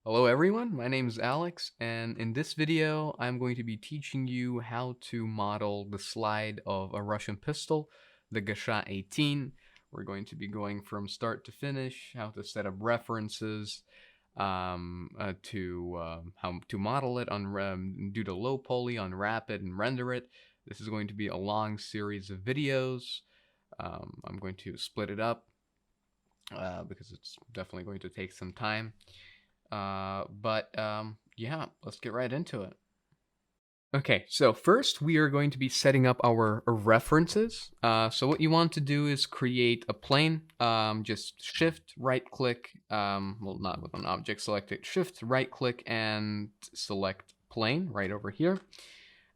Hello everyone, my name is Alex, and in this video I'm going to be teaching you how to model the slide of a Russian pistol, the Gsh-18. We're going to be going from start to finish, how to set up references, how to model it, do the low poly, unwrap it, and render it. This is going to be a long series of videos. I'm going to split it up because it's definitely going to take some time. Yeah, let's get right into it. Okay, so first we are going to be setting up our references. So what you want to do is create a plane. Just shift, right click, well, not with an object selected, shift, right click, and select plane right over here.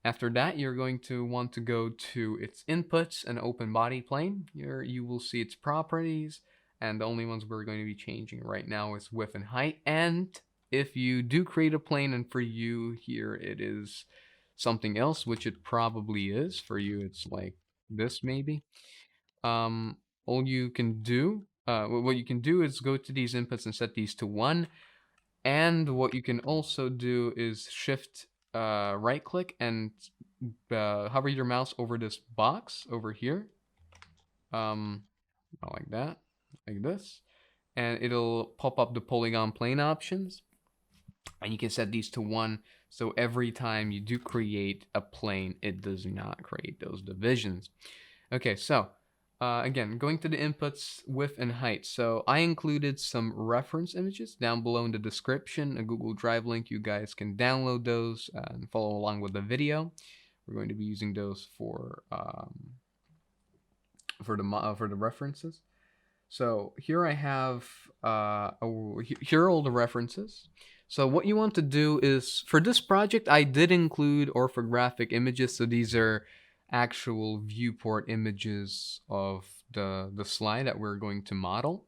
After that, you're going to want to go to its inputs and open body plane. Here you will see its properties, and the only ones we're going to be changing right now is width and height. And if you do create a plane, and for you here it is something else, which it probably is, for you it's like this maybe. All you can do, what you can do is go to these inputs and set these to 1. And what you can also do is shift right click and hover your mouse over this box over here, like that, like this, and it'll pop up the polygon plane options, and you can set these to 1, so every time you do create a plane it does not create those divisions. Okay, so again, going to the inputs, width and height. So I included some reference images down below in the description, a Google Drive link. You guys can download those and follow along with the video. We're going to be using those for the references. So here I have here are all the references. So what you want to do is, for this project I did include orthographic images, so these are actual viewport images of the slide that we're going to model.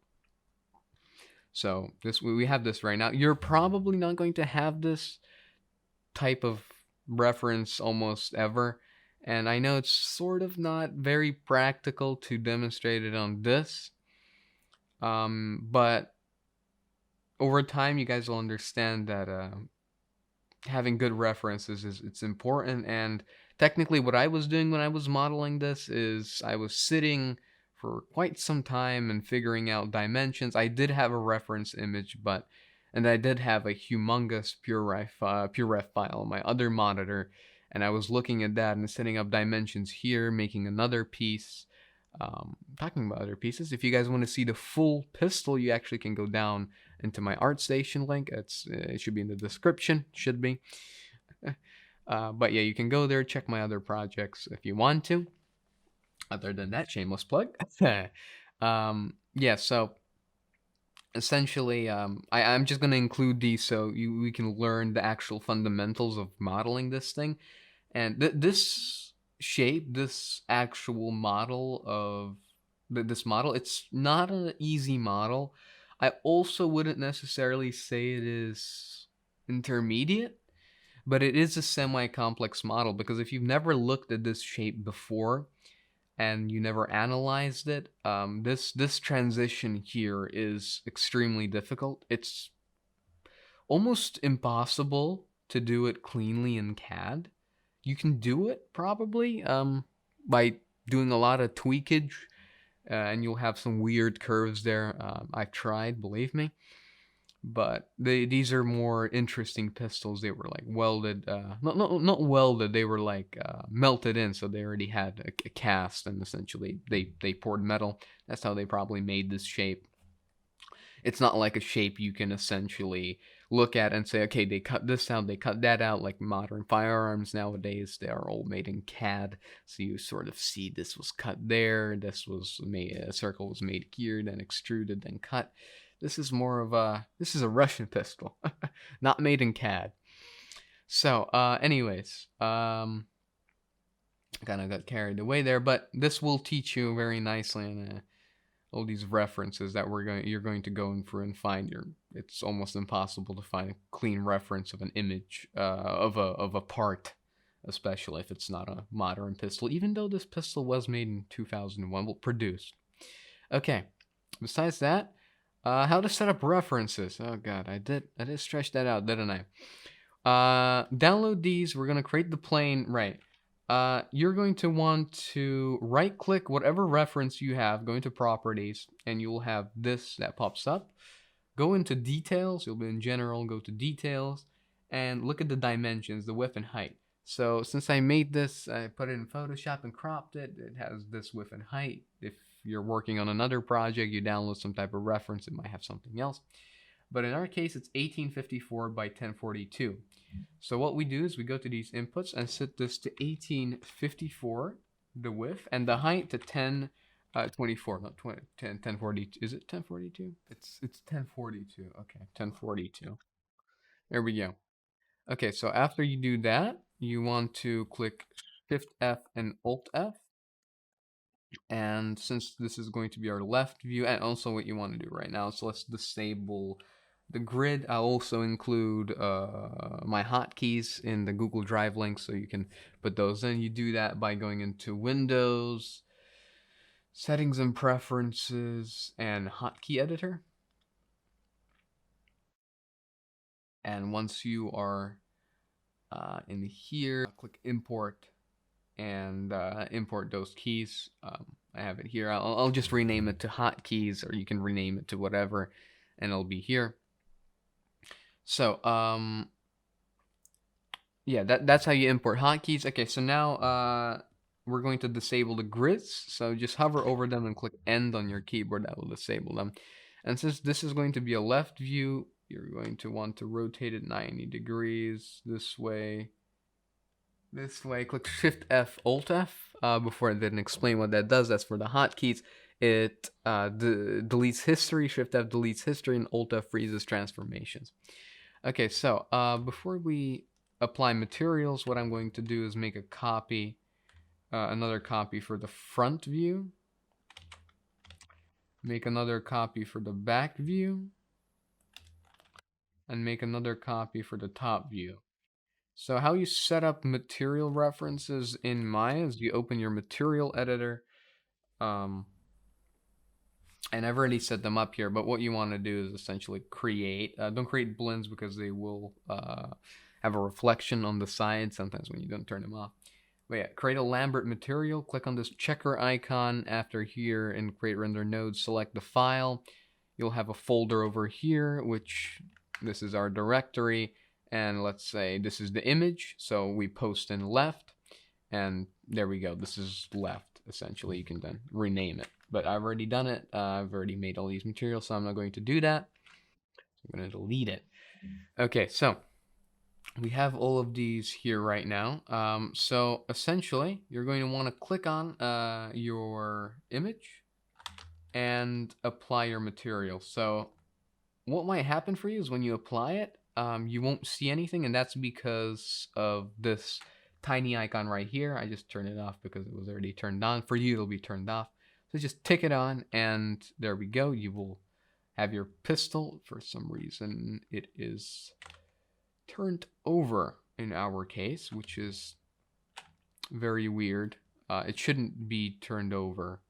So this, we have this right now. You're probably not going to have this type of reference almost ever, and I know it's sort of not very practical to demonstrate it on this, but over time you guys will understand that having good references it's important. And technically what I was doing when I was modeling this is I was sitting for quite some time and figuring out dimensions. I did have a reference image, and I did have a humongous PureRef file on my other monitor, and I was looking at that and setting up dimensions here, making another piece. Talking about other pieces, if you guys want to see the full pistol, you actually can go down into my ArtStation link. It should be in the description, should be. But yeah, you can go there, check my other projects if you want to. Other than that, shameless plug. Yeah, so essentially, I'm just going to include these so we can learn the actual fundamentals of modeling this thing. And this shape, this actual model of this model, it's not an easy model. I also wouldn't necessarily say it is intermediate, but it is a semi-complex model, because if you've never looked at this shape before and you never analyzed it, this transition here is extremely difficult. It's almost impossible to do it cleanly in CAD. You can do it probably by doing a lot of tweakage, and you'll have some weird curves there. I've tried, believe me, but these are more interesting pistols. They were like welded, not welded. They were like melted in, so they already had a cast, and essentially they poured metal. That's how they probably made this shape. It's not like a shape you can essentially look at and say, okay, they cut this out, they cut that out, like modern firearms nowadays. They are all made in CAD, so you sort of see this was cut there, this was made, a circle was made here, then extruded, then cut. This is more of this is a Russian pistol, not made in CAD. So, anyways, kind of got carried away there, but this will teach you very nicely in all these references that you're going to go in through and find. It's almost impossible to find a clean reference of an image of a part, especially if it's not a modern pistol, even though this pistol was made in 2001, well, produced. Okay, besides that, How to set up references. Oh god, I did stretch that out, didn't I? Download these. We're gonna create the plane. Right. You're going to want to right click whatever reference you have, go into properties, and you'll have this that pops up. Go into details. You'll be in general, go to details, and look at the dimensions, the width and height. So since I made this, I put it in Photoshop and cropped it. It has this width and height. If you're working on another project, you download some type of reference, it might have something else. But in our case, it's 1854 by 1042. So what we do is we go to these inputs and set this to 1854, the width, and the height to 1024, not 20, 1040. Is it 1042? It's 1042. Okay, 1042. There we go. Okay, so after you do that, you want to click Shift F and Alt F. And since this is going to be our left view, and also what you want to do right now, so let's disable the grid. I'll also include my hotkeys in the Google Drive link, so you can put those in. You do that by going into Windows, Settings and Preferences, and Hotkey Editor. And once you are in here, click Import and import those keys. I have it here. I'll just rename it to hotkeys, or you can rename it to whatever, and it'll be here. So yeah, that's how you import hotkeys. Okay, so now we're going to disable the grids. So just hover over them and click End on your keyboard. That will disable them. And since this is going to be a left view, you're going to want to rotate it 90 degrees this way. This way, click Shift F, Alt F. Before I didn't explain what that does, that's for the hotkeys. It deletes history, Shift F deletes history, and Alt F freezes transformations. Okay, so before we apply materials, what I'm going to do is make a copy, another copy for the front view, make another copy for the back view, and make another copy for the top view. So how you set up material references in Maya is you open your material editor, and I've already set them up here, but what you want to do is essentially create, don't create blends because they will have a reflection on the side sometimes when you don't turn them off. But yeah, create a Lambert material, click on this checker icon after here in create render node, select the file. You'll have a folder over here, which this is our directory. And let's say this is the image, so we post in left, and there we go. This is left, essentially. You can then rename it. But I've already done it. I've already made all these materials, so I'm not going to do that. I'm going to delete it. Okay, so we have all of these here right now. So essentially, you're going to want to click on your image and apply your material. So what might happen for you is when you apply it, you won't see anything, and that's because of this tiny icon right here. I just turned it off because it was already turned on. For you, it'll be turned off. So just tick it on, and there we go. You will have your pistol. For some reason, it is turned over in our case, which is very weird. It shouldn't be turned over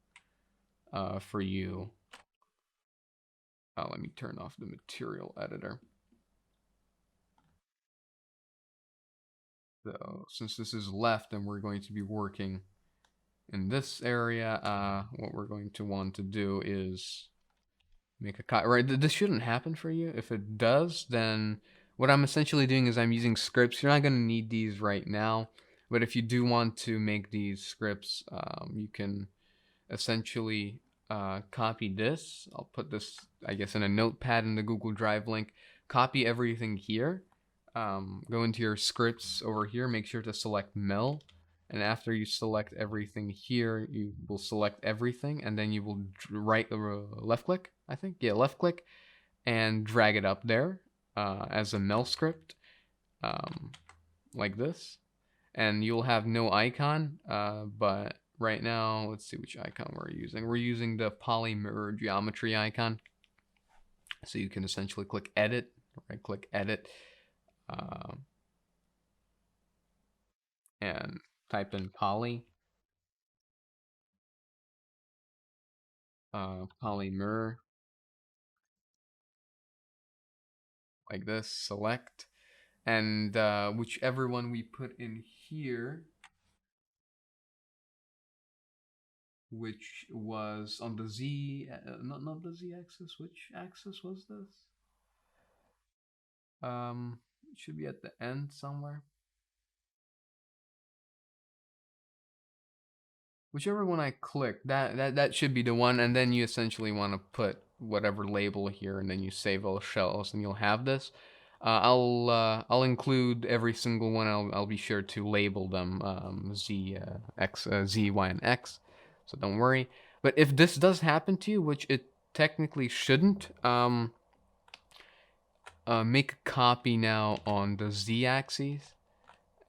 for you. Let me turn off the material editor. So since this is left and we're going to be working in this area, what we're going to want to do is make a cut. Right, this shouldn't happen for you. If it does, then what I'm essentially doing is I'm using scripts. You're not going to need these right now, but if you do want to make these scripts, you can essentially copy this. I'll put this, I guess, in a notepad in the Google Drive link. Copy everything here. Go into your scripts over here. Make sure to select Mill. And after you select everything here, you will select everything, and then you will left click, I think. Yeah, left click, and drag it up there as a Mill script, like this. And you'll have no icon, but right now, let's see which icon we're using. We're using the poly mirror geometry icon. So you can essentially click edit, right click edit, and type in poly, poly mirror. like this, select, and whichever one we put in here, which was on the Z, not the Z axis. Which axis was this? It should be at the end somewhere. Whichever one I click, that should be the one, and then you essentially want to put whatever label here, and then you save all shells, and you'll have this. I'll include every single one. I'll be sure to label them Z, X, Z, Y, and X, so don't worry. But if this does happen to you, which it technically shouldn't, make a copy now on the Z axis,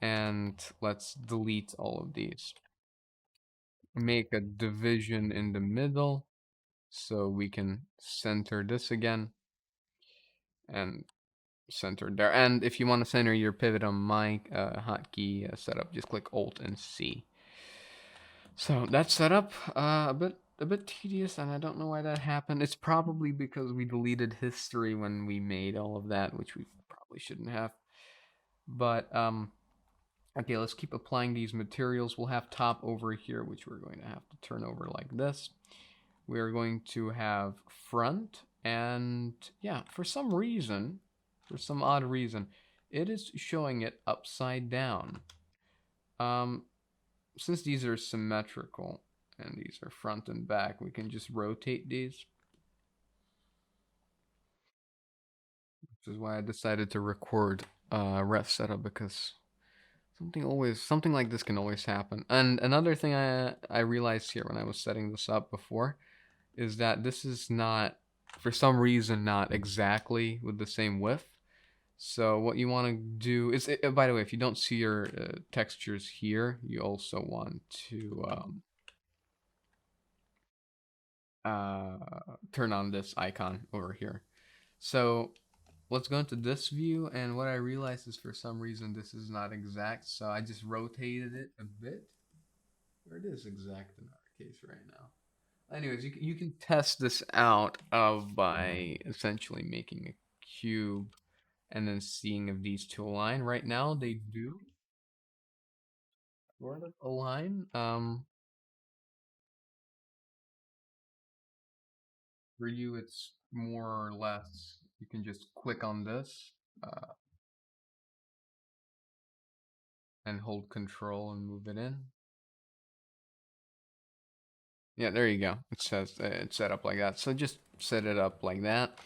and let's delete all of these. Make a division in the middle so we can center this again and center there. And if you want to center your pivot on my hotkey setup, just click Alt and C. So that setup a bit tedious, and I don't know why that happened. It's probably because we deleted history when we made all of that, which we probably shouldn't have. But okay, let's keep applying these materials. We'll have top over here, which we're going to have to turn over like this. We're going to have front, and yeah, for some reason, for some odd reason, it is showing it upside down. Since these are symmetrical and these are front and back, we can just rotate these. Which is why I decided to record ref setup, because something like this can always happen. And another thing I realized here when I was setting this up before is that this is not, for some reason, not exactly with the same width. So what you want to do is, by the way, if you don't see your textures here, you also want to turn on this icon over here. So let's go into this view, and what I realized is for some reason this is not exact, so I just rotated it a bit. Or it is exact in our case right now. Anyways, you can test this out by essentially making a cube and then seeing if these two align. Right now they do sort of align. For you it's more or less, you can just click on this and hold control and move it in. Yeah, there you go. It says it's set up like that. So just set it up like that.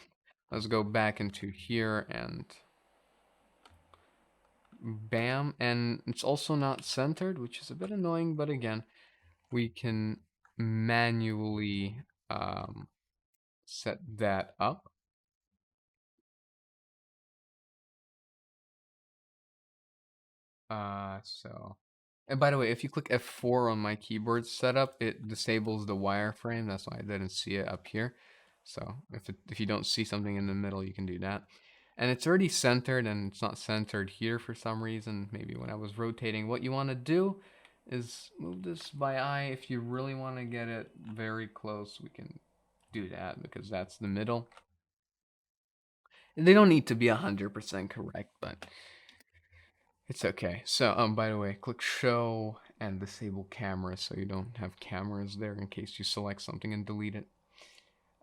Let's go back into here and bam. And it's also not centered, which is a bit annoying, but again, we can manually set that up. So, and by the way, if you click F4 on my keyboard setup, it disables the wireframe. That's why I didn't see it up here. So if you don't see something in the middle, you can do that. And it's already centered, and it's not centered here for some reason. Maybe when I was rotating. What you want to do is move this by eye. If you really want to get it very close, we can do that, because that's the middle. They don't need to be 100% correct, but it's okay. So, by the way, click show and disable camera so you don't have cameras there in case you select something and delete it.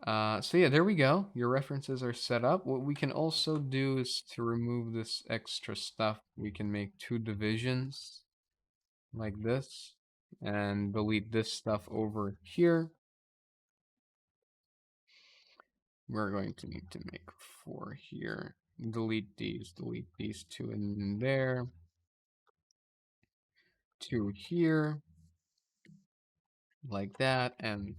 So yeah, there we go. Your references are set up. What we can also do is to remove this extra stuff. We can make two divisions like this and delete this stuff over here. We're going to need to make 4 here. Delete these two in there. 2 here, like that, and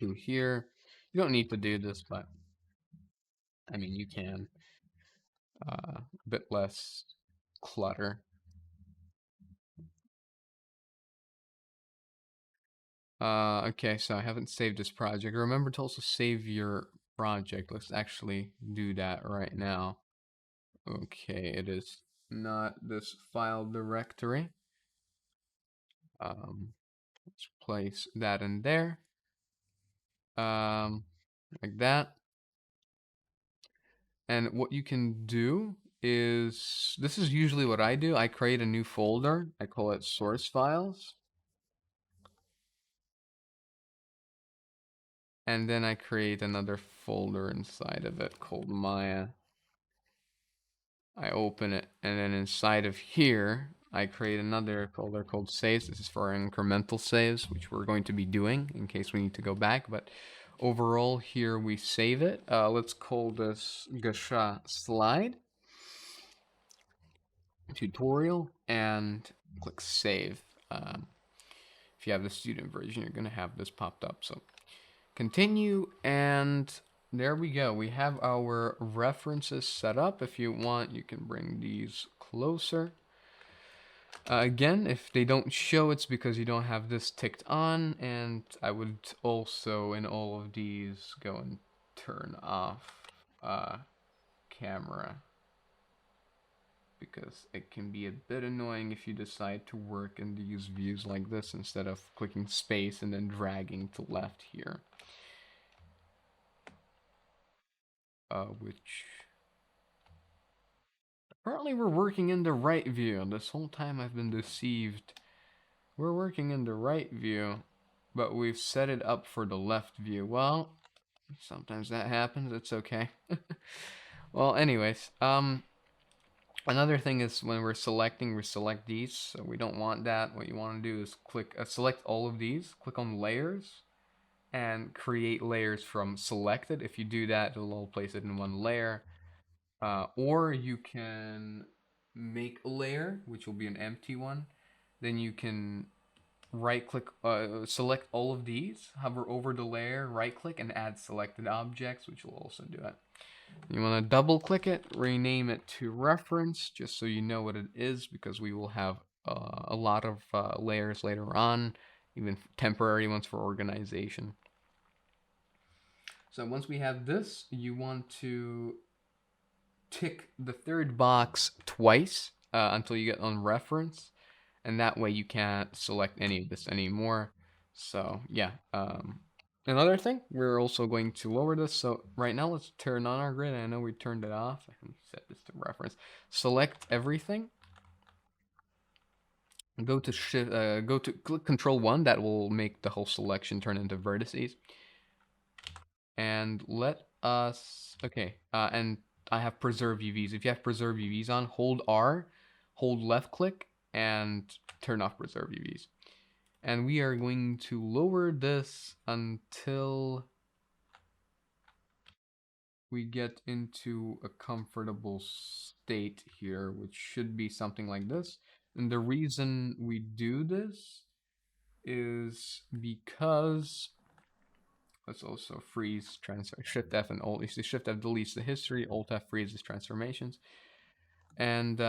2 here. You don't need to do this, but I mean, you can. A bit less clutter. Okay, so I haven't saved this project. Remember to also save your project. Let's actually do that right now. Okay, it is not this file directory. Let's place that in there. Like that. And what you can do is, this is usually what I do. I create a new folder. I call it source files. And then I create another folder inside of it called Maya. I open it, and then inside of here, I create another folder called saves. This is for our incremental saves, which we're going to be doing in case we need to go back. But overall, here we save it. Let's call this Gsh slide tutorial and click save. If you have the student version, you're going to have this popped up. So continue, and there we go. We have our references set up. If you want, you can bring these closer. Again, if they don't show, it's because you don't have this ticked on, and I would also, in all of these, go and turn off camera, because it can be a bit annoying if you decide to work in these views like this instead of clicking space and then dragging to left here. Which apparently we're working in the right view. This whole time I've been deceived. We're working in the right view, but we've set it up for the left view. Well, sometimes that happens. It's okay. Well, anyways, another thing is when we're selecting, we select these. So we don't want that. What you want to do is click, select all of these. Click on layers and create layers from selected. If you do that, it'll all place it in one layer. Or you can make a layer, which will be an empty one. Then you can right click, select all of these, hover over the layer, right click, and add selected objects, which will also do it. You want to double click it, rename it to reference, just so you know what it is, because we will have a lot of layers later on, even temporary ones for organization. So once we have this, you want to tick the third box twice until you get on reference, and that way you can't select any of this anymore. So yeah, another thing, we're also going to lower this. So right now, let's turn on our grid. I know we turned it off. I can set this to reference. Select everything. Go to shift. Click Control 1. That will make the whole selection turn into vertices. And let us. Okay. And I have preserve UVs. If you have preserve UVs on, hold R, hold left click, and turn off preserve UVs. And we are going to lower this until we get into a comfortable state here, which should be something like this. And the reason we do this is because, let's also freeze transfer, Shift F and Alt. You see, Shift F deletes the history, Alt F freezes transformations. And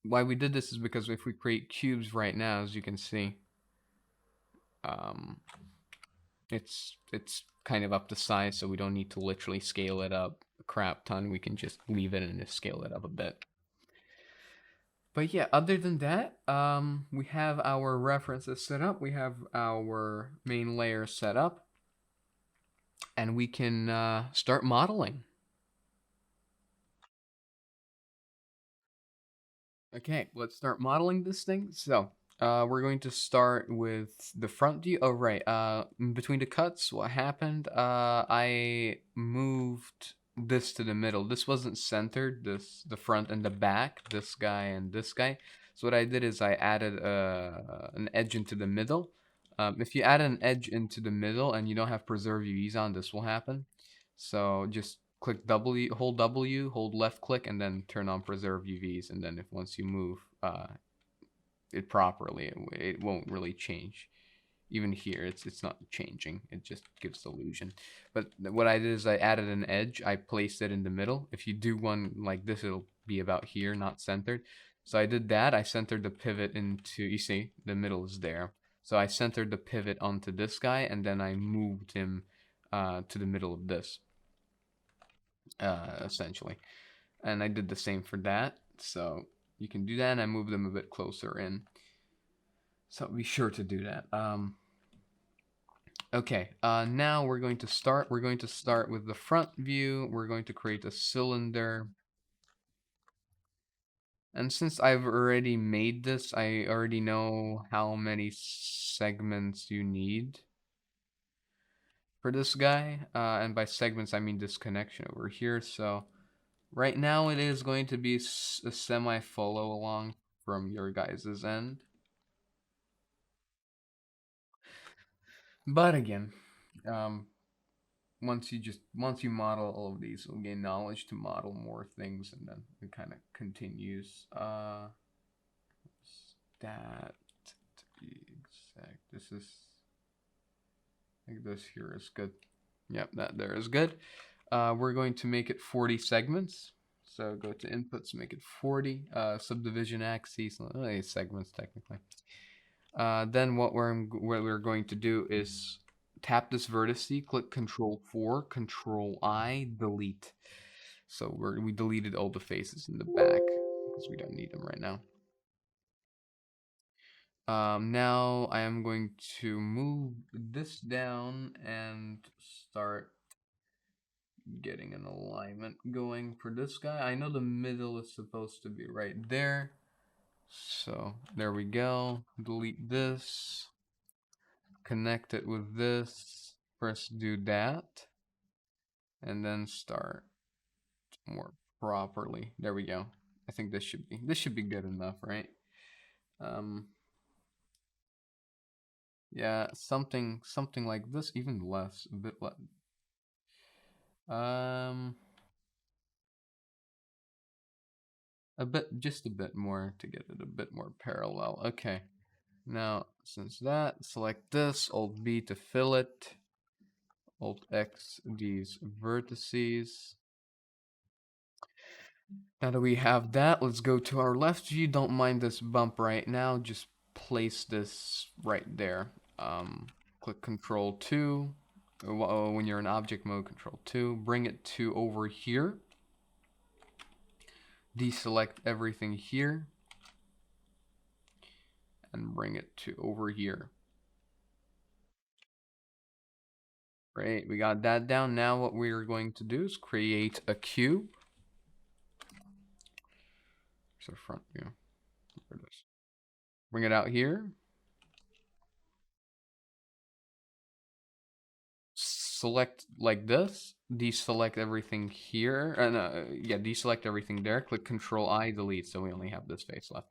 why we did this is because if we create cubes right now, as you can see, it's kind of up to size, so we don't need to literally scale it up a crap ton. We can just leave it and just scale it up a bit. But yeah, other than that, we have our references set up. We have our main layer set up, and we can start modeling. Okay, let's start modeling this thing. So, we're going to start with the front view. Oh, right. Between the cuts, what happened? I moved this to the middle. This wasn't centered. The front and the back. This guy and this guy. So what I did is I added an edge into the middle. If you add an edge into the middle and you don't have preserve UVs on, this will happen. So just click W, hold left click, and then turn on preserve UVs. And then if once you move it properly, it won't really change. Even here, it's not changing. It just gives the illusion. But what I did is I added an edge. I placed it in the middle. If you do one like this, it'll be about here, not centered. So I did that. I centered the pivot into, you see, the middle is there. So I centered the pivot onto this guy, and then I moved him to the middle of this. Essentially, and I did the same for that, so you can do that, and I move them a bit closer in, so be sure to do that. Okay, now we're going to start. We're going to start with the front view. We're going to create a cylinder. And since I've already made this, I already know how many segments you need for this guy. And by segments, I mean this connection over here. So right now it is going to be a semi-follow along from your guys' end. But again, um, once you model all of these, you'll gain knowledge to model more things, and then it kind of continues. That to be exact, this is, I think this here is good. Yep, that there is good. We're going to make it 40 segments. So go to inputs, make it 40. Subdivision axes, segments technically. Then what we're going to do is tap this vertice, click Control 4, Control I, delete. So we deleted all the faces in the back because we don't need them right now. Now I am going to move this down and start getting an alignment going for this guy. I know the middle is supposed to be right there. So there we go. Delete this. Connect it with this. First do that. And then start more properly. There we go. I think this should be good enough, right? Yeah, something like this, even less, a bit less. Just a bit more to get it a bit more parallel. Okay. Now, since that, select this, Alt B to fill it, Alt X these vertices. Now that we have that, let's go to our left view. Don't mind this bump right now, just place this right there. Click Control 2. When you're in object mode, Control 2. Bring it to over here. Deselect everything here. And bring it to over here. Great, we got that down. Now what we're going to do is create a cube. So front view. There it is. Bring it out here. Select like this. Deselect everything here. Yeah, deselect everything there. Click Control I, delete. So we only have this face left.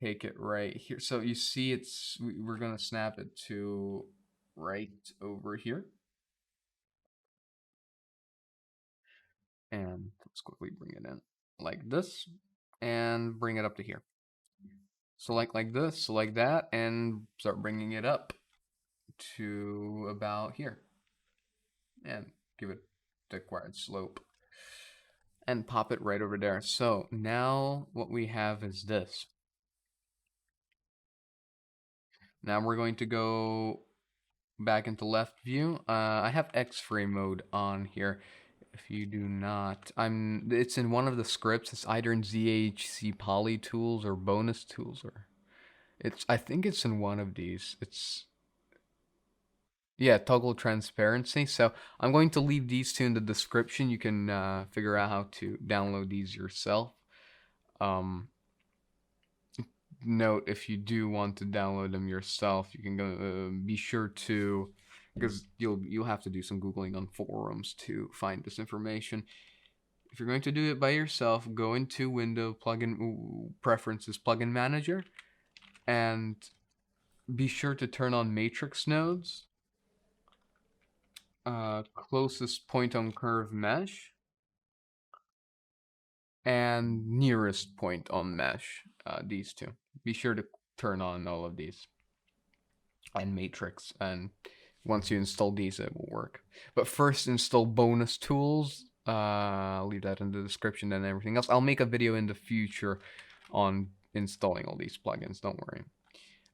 Take it right here. So you see, we're gonna snap it to right over here. And let's quickly bring it in like this, and bring it up to here. Select like this, select that, and start bringing it up to about here. And give it the required slope. And pop it right over there. So now what we have is this. Now we're going to go back into left view. I have X-frame mode on here. If you do not, it's in one of the scripts. It's either in ZHC Poly Tools or Bonus Tools, or I think it's in one of these. Yeah, toggle transparency. So I'm going to leave these two in the description. You can figure out how to download these yourself. Note, if you do want to download them yourself, you can go. Be sure to, because you'll have to do some googling on forums to find this information. If you're going to do it by yourself, go into Window Plugin Preferences Plugin Manager, and be sure to turn on Matrix Nodes. Closest point on curve mesh, and nearest point on mesh. These two. Be sure to turn on all of these. And matrix, and once you install these, it will work. But first, install bonus tools. I'll leave that in the description and everything else. I'll make a video in the future on installing all these plugins, don't worry.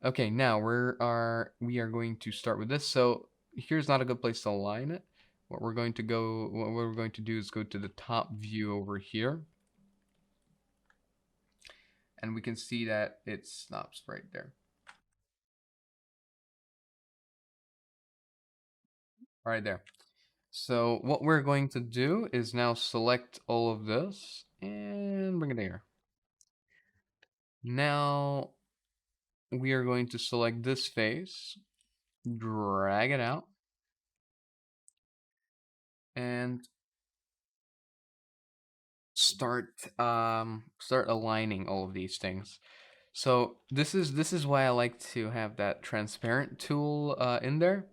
Okay, now we are going to start with this. So here's not a good place to align it. What we're going to do is go to the top view over here, and we can see that it stops right there. Right there. So what we're going to do is now select all of this and bring it here. Now we are going to select this face, drag it out, and start aligning all of these things. So this is why I like to have that transparent tool in there.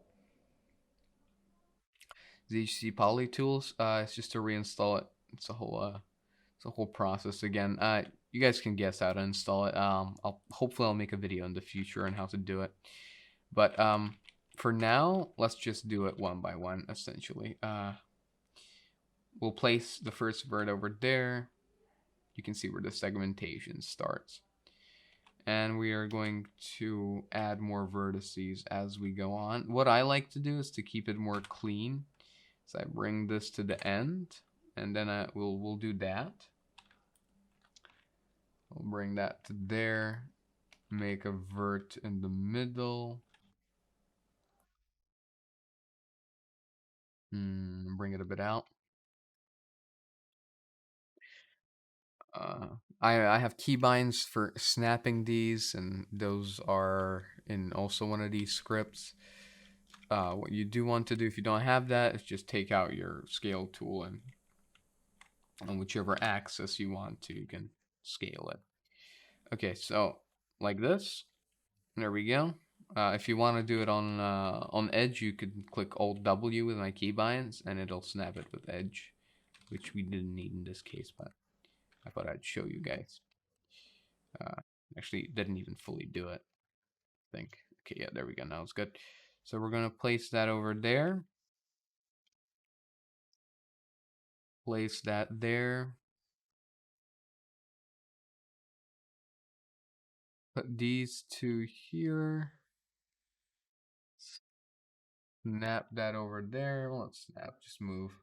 The poly tools. It's just to reinstall it. It's a whole process again. You guys can guess how to install it. Hopefully I'll make a video in the future on how to do it. But for now, let's just do it one by one. Essentially, we'll place the first vert over there. You can see where the segmentation starts. And we are going to add more vertices as we go on. What I like to do is to keep it more clean. So I bring this to the end, and then we'll do that. We'll bring that to there, make a vert in the middle. Bring it a bit out. I have keybinds for snapping these, and those are in also one of these scripts. What you do want to do if you don't have that is just take out your scale tool and on whichever axis you want to, you can scale it. Okay, so like this. There we go. If you want to do it on Edge, you could click Alt W with my keybinds, and it'll snap it with Edge, which we didn't need in this case, but I thought I'd show you guys. Actually, it didn't even fully do it, I think. Okay, yeah, there we go. Now it's good. So we're going to place that over there. Place that there. Put these two here. Snap that over there. Well, not snap, just move.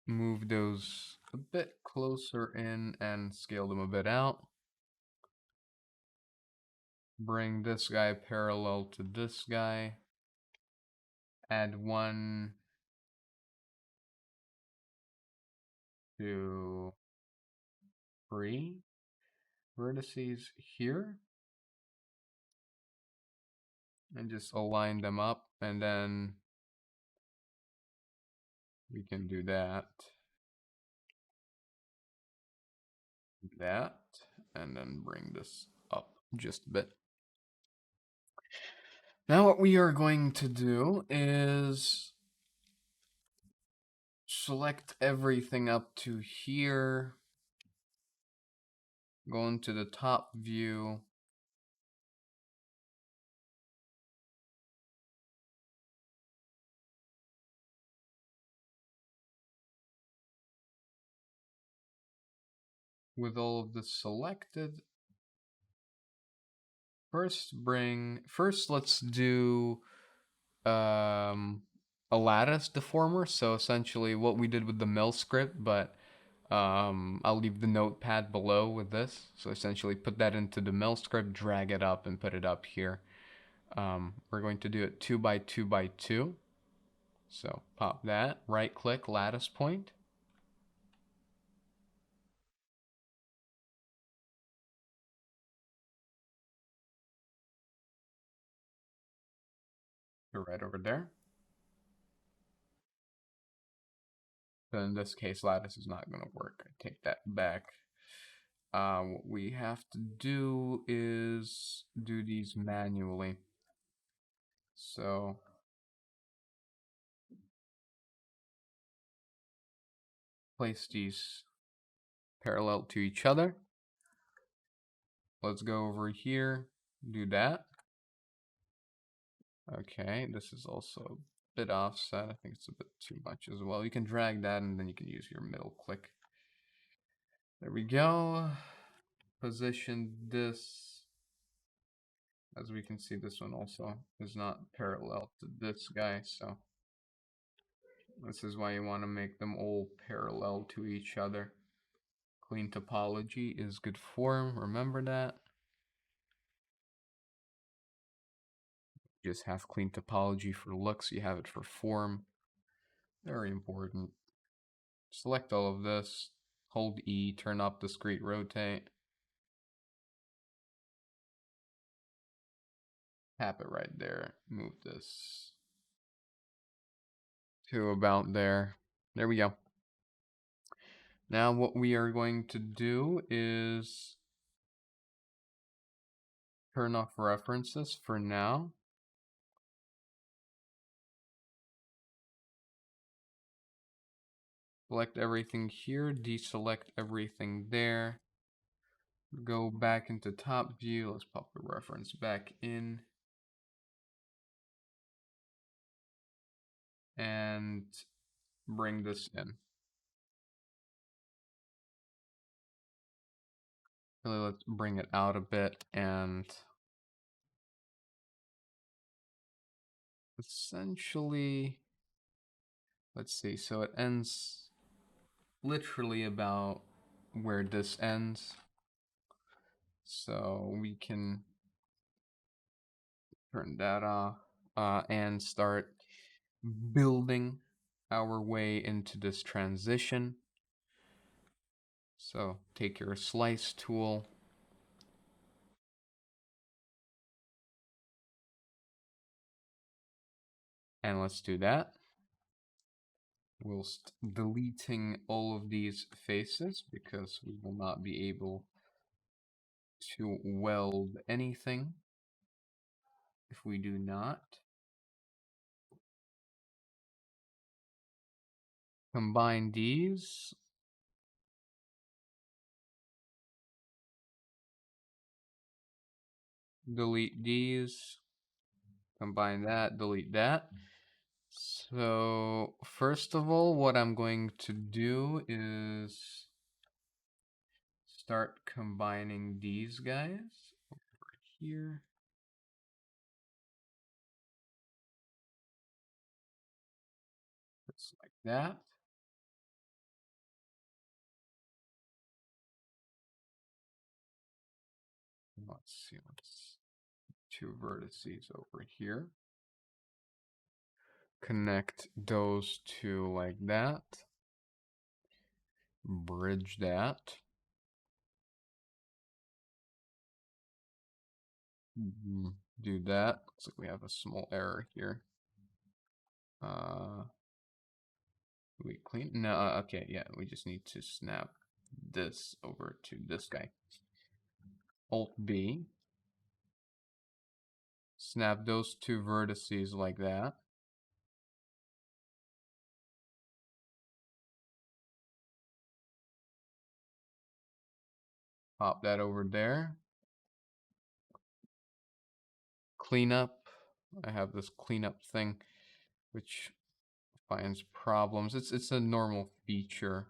Move those a bit closer in and scale them a bit out. Bring this guy parallel to this guy. Add 1, 2, 3 vertices here. And just align them up, and then we can do that. That, and then bring this up just a bit. Now what we are going to do is select everything up to here, go into the top view, with all of this selected. First let's do a lattice deformer. So essentially what we did with the mill script, but I'll leave the notepad below with this. So essentially put that into the mill script, drag it up and put it up here. We're going to do it 2 by 2 by 2. So pop that, right click lattice point. Go right over there. But in this case, lattice is not going to work. I take that back. What we have to do is do these manually. So place these parallel to each other. Let's go over here, do that. Okay, this is also a bit offset. I think it's a bit too much as well. You can drag that and then you can use your middle click. There we go. Position this. As we can see, this one also is not parallel to this guy, so this is why you want to make them all parallel to each other. Clean topology is good form, remember that. Just have clean topology for looks, you have it for form. Very important. Select all of this, hold E, turn up discrete rotate. Tap it right there, move this to about there. There we go. Now what we are going to do is turn off references for now. Select everything here, deselect everything there. Go back into top view. Let's pop the reference back in. And bring this in. Really, let's bring it out a bit and essentially, let's see, so it ends literally about where this ends. So we can turn that off and start building our way into this transition. So take your slice tool and let's do that. Whilst deleting all of these faces because we will not be able to weld anything if we do not. Combine these. Delete these. Combine that, delete that. So first of all, what I'm going to do is start combining these guys over here. Just like that. Let's see, let's two vertices over here. Connect those two like that. Bridge that. Do that. Looks like we have a small error here. We clean? No, okay, yeah, we just need to snap this over to this guy. Alt B. Snap those two vertices like that. Pop that over there. Cleanup. I have this cleanup thing, which finds problems. It's a normal feature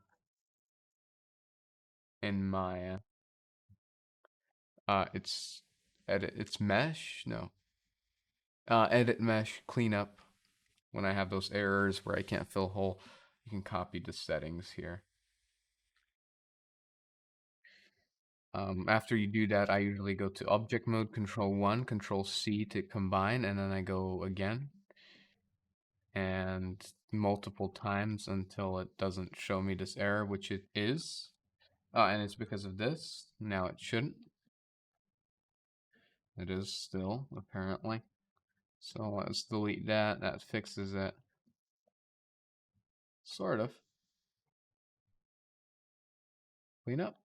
in Maya. It's edit. It's mesh. No. Edit mesh cleanup. When I have those errors where I can't fill hole, you can copy the settings here. After you do that, I usually go to object mode, control 1, control C to combine, and then I go again. And multiple times until it doesn't show me this error, which it is. And it's because of this. Now it shouldn't. It is still, apparently. So let's delete that. That fixes it. Sort of. Clean up.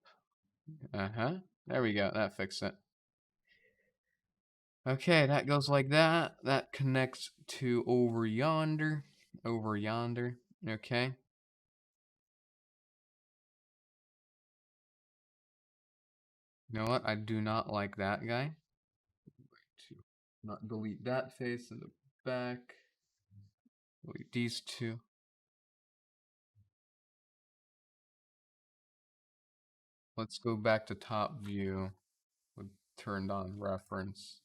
There we go. That fixed it. Okay, that goes like that. That connects to over yonder. Over yonder. Okay. You know what? I do not like that guy. To not delete that face in the back. Delete these two. Let's go back to top view with turned on reference.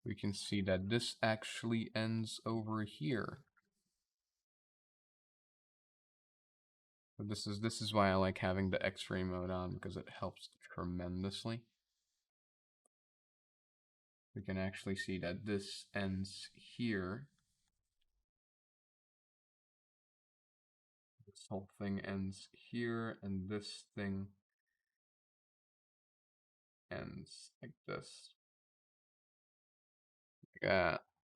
We can see that this actually ends over here. But this is why I like having the X-ray mode on, because it helps tremendously. we can actually see that this ends here. This whole thing ends here, and this thing ends like this.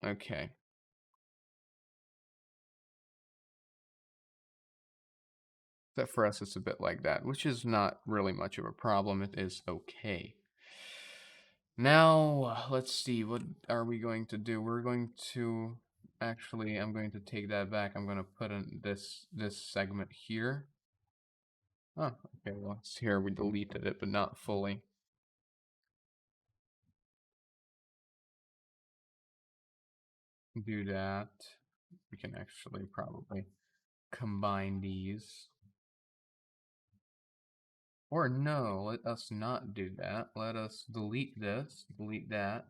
Okay. That for us, it's a bit like that, which is not really much of a problem. It is okay. Now, let's see, what are we going to do? We're going to, actually, I'm going to take that back. I'm going to put in this segment here. Oh, okay, well, it's here. We deleted it, but not fully. Do that. We can actually probably combine these. Or no, let us not do that. Let us delete this, delete that.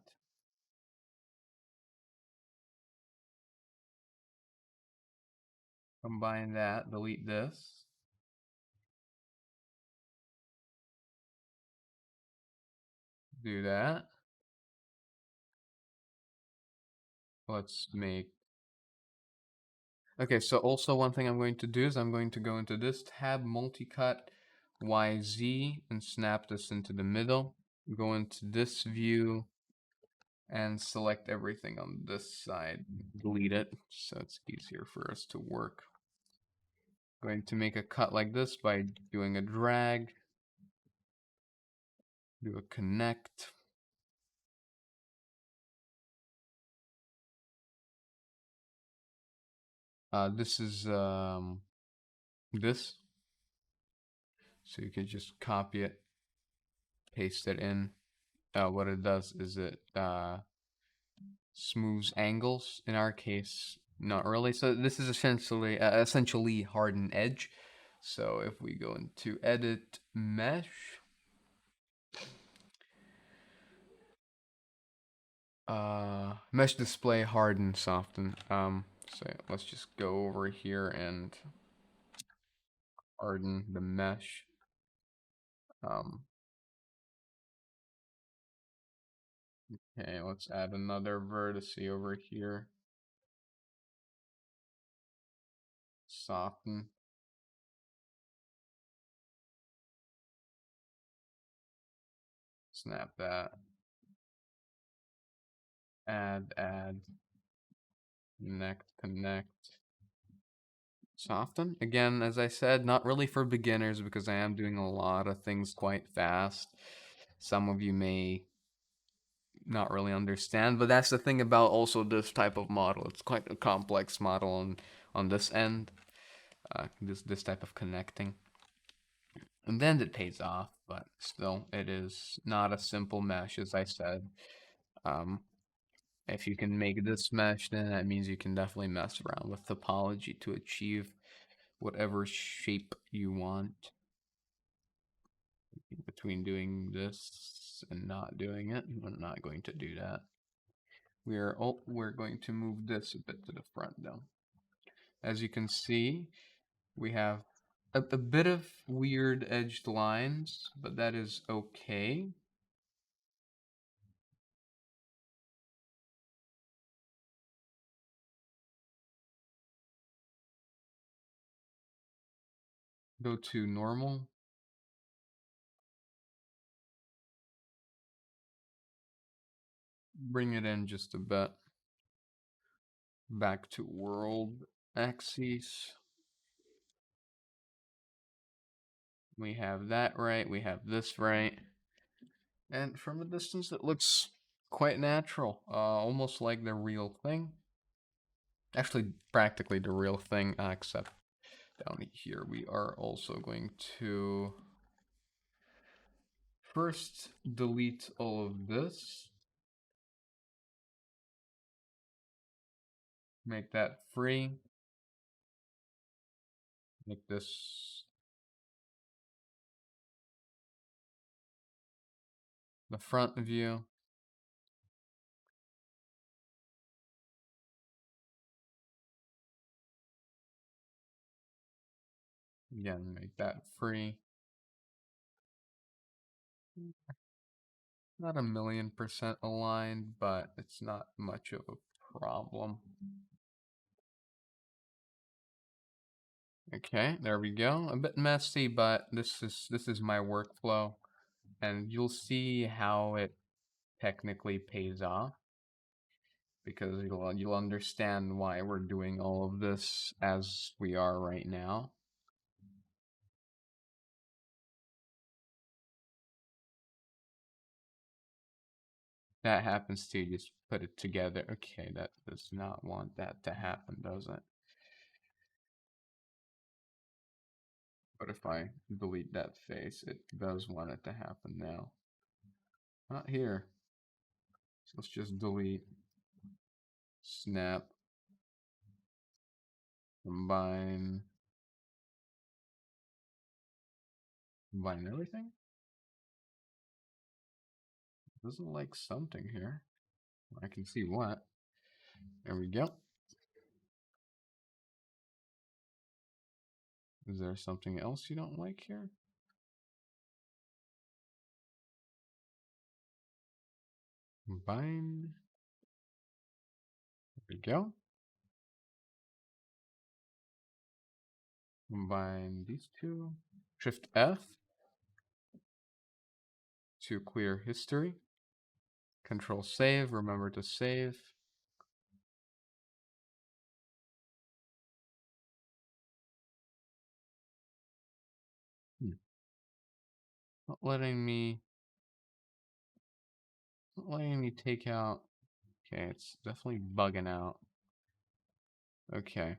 Combine that, delete this. Do that. Let's make... Okay, so also one thing I'm going to do is I'm going to go into this tab, multi-cut, YZ, and snap this into the middle. Go into this view and select everything on this side. Delete it so it's easier for us to work. Going to make a cut like this by doing a drag, do a connect. This is this. So you can just copy it, paste it in. What it does is it smooths angles. In our case, not really. So this is essentially hardened edge. So if we go into edit mesh, mesh display harden soften. So let's just go over here and harden the mesh. Okay, let's add another vertex over here. Soften. Snap that. Add, connect. Soften. Again, as I said, not really for beginners because I am doing a lot of things quite fast. Some of you may not really understand, but that's the thing about also this type of model. It's quite a complex model on this end, this type of connecting. And then it pays off, but still, it is not a simple mesh, as I said. If you can make this mesh, then that means you can definitely mess around with topology to achieve whatever shape you want. Between doing this and not doing it, I'm not going to do that. We're going to move this a bit to the front though. As you can see, we have a bit of weird edged lines, but that is okay. Go to normal. Bring it in just a bit. Back to world axis. We have that right. We have this right. And from a distance, it looks quite natural. Almost like the real thing. Actually, practically the real thing, except down here we are also going to first delete all of this. Make that free. Make this the front view. Again, make that free. Not 1,000,000% aligned, but it's not much of a problem. Okay, there we go. A bit messy, but this is my workflow, and you'll see how it technically pays off, because you'll understand why we're doing all of this as we are right now. That happens too, just put it together. Okay, that does not want that to happen, does it? But if I delete that face, it does want it to happen now. Not here. So let's just delete, snap, combine everything? Doesn't like something here. I can see what. There we go. Is there something else you don't like here? Combine. There we go. Combine these two. Shift F to clear history. Control save. Remember to save. Not letting me take out. Okay, it's definitely bugging out. Okay.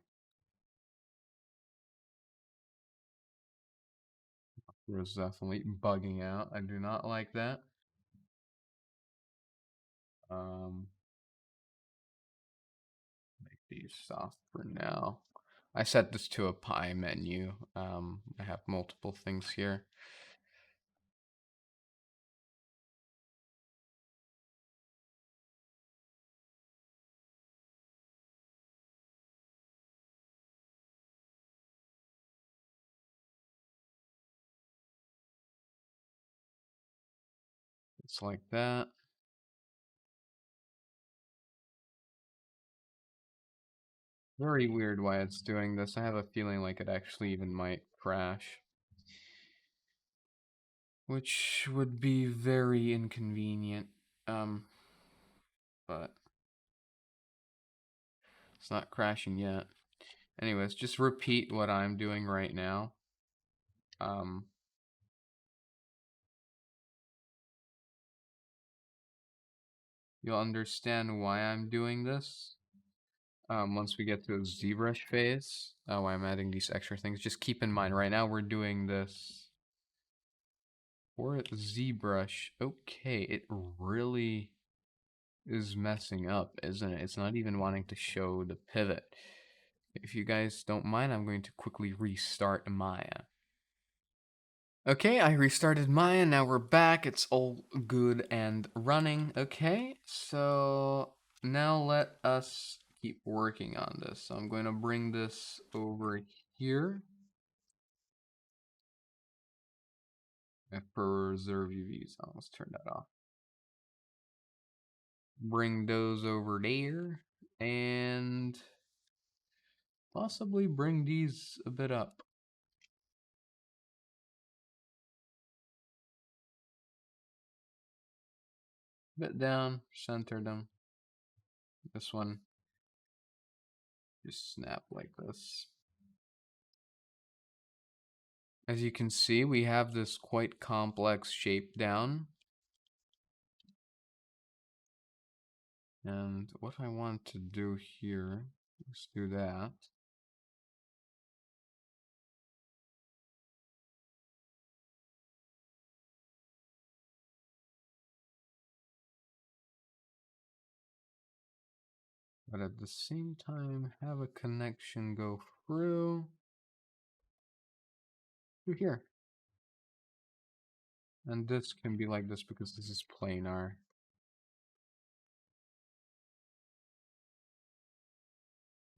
It was definitely bugging out. I do not like that. Make these soft for now. I set this to a pie menu. I have multiple things here. It's like that. Very weird why it's doing this. I have a feeling like it actually even might crash, which would be very inconvenient. But it's not crashing yet. Anyways, just repeat what I'm doing right now. You'll understand why I'm doing this once we get to a Zbrush phase. Why I'm adding these extra things. Just keep in mind, right now we're doing this for Zbrush. Okay, it really is messing up, isn't it? It's not even wanting to show the pivot. If you guys don't mind, I'm going to quickly restart Maya. Okay, I restarted Maya, now we're back, it's all good and running. Okay, so now let us keep working on this. So I'm going to bring this over here. And preserve UVs, I'll almost turn that off. Bring those over there, and possibly bring these a bit up. Bit down, center them. This one, just snap like this. As you can see, we have this quite complex shape down. And what I want to do here, let's do that. But at the same time, have a connection go through to here. And this can be like this because this is planar.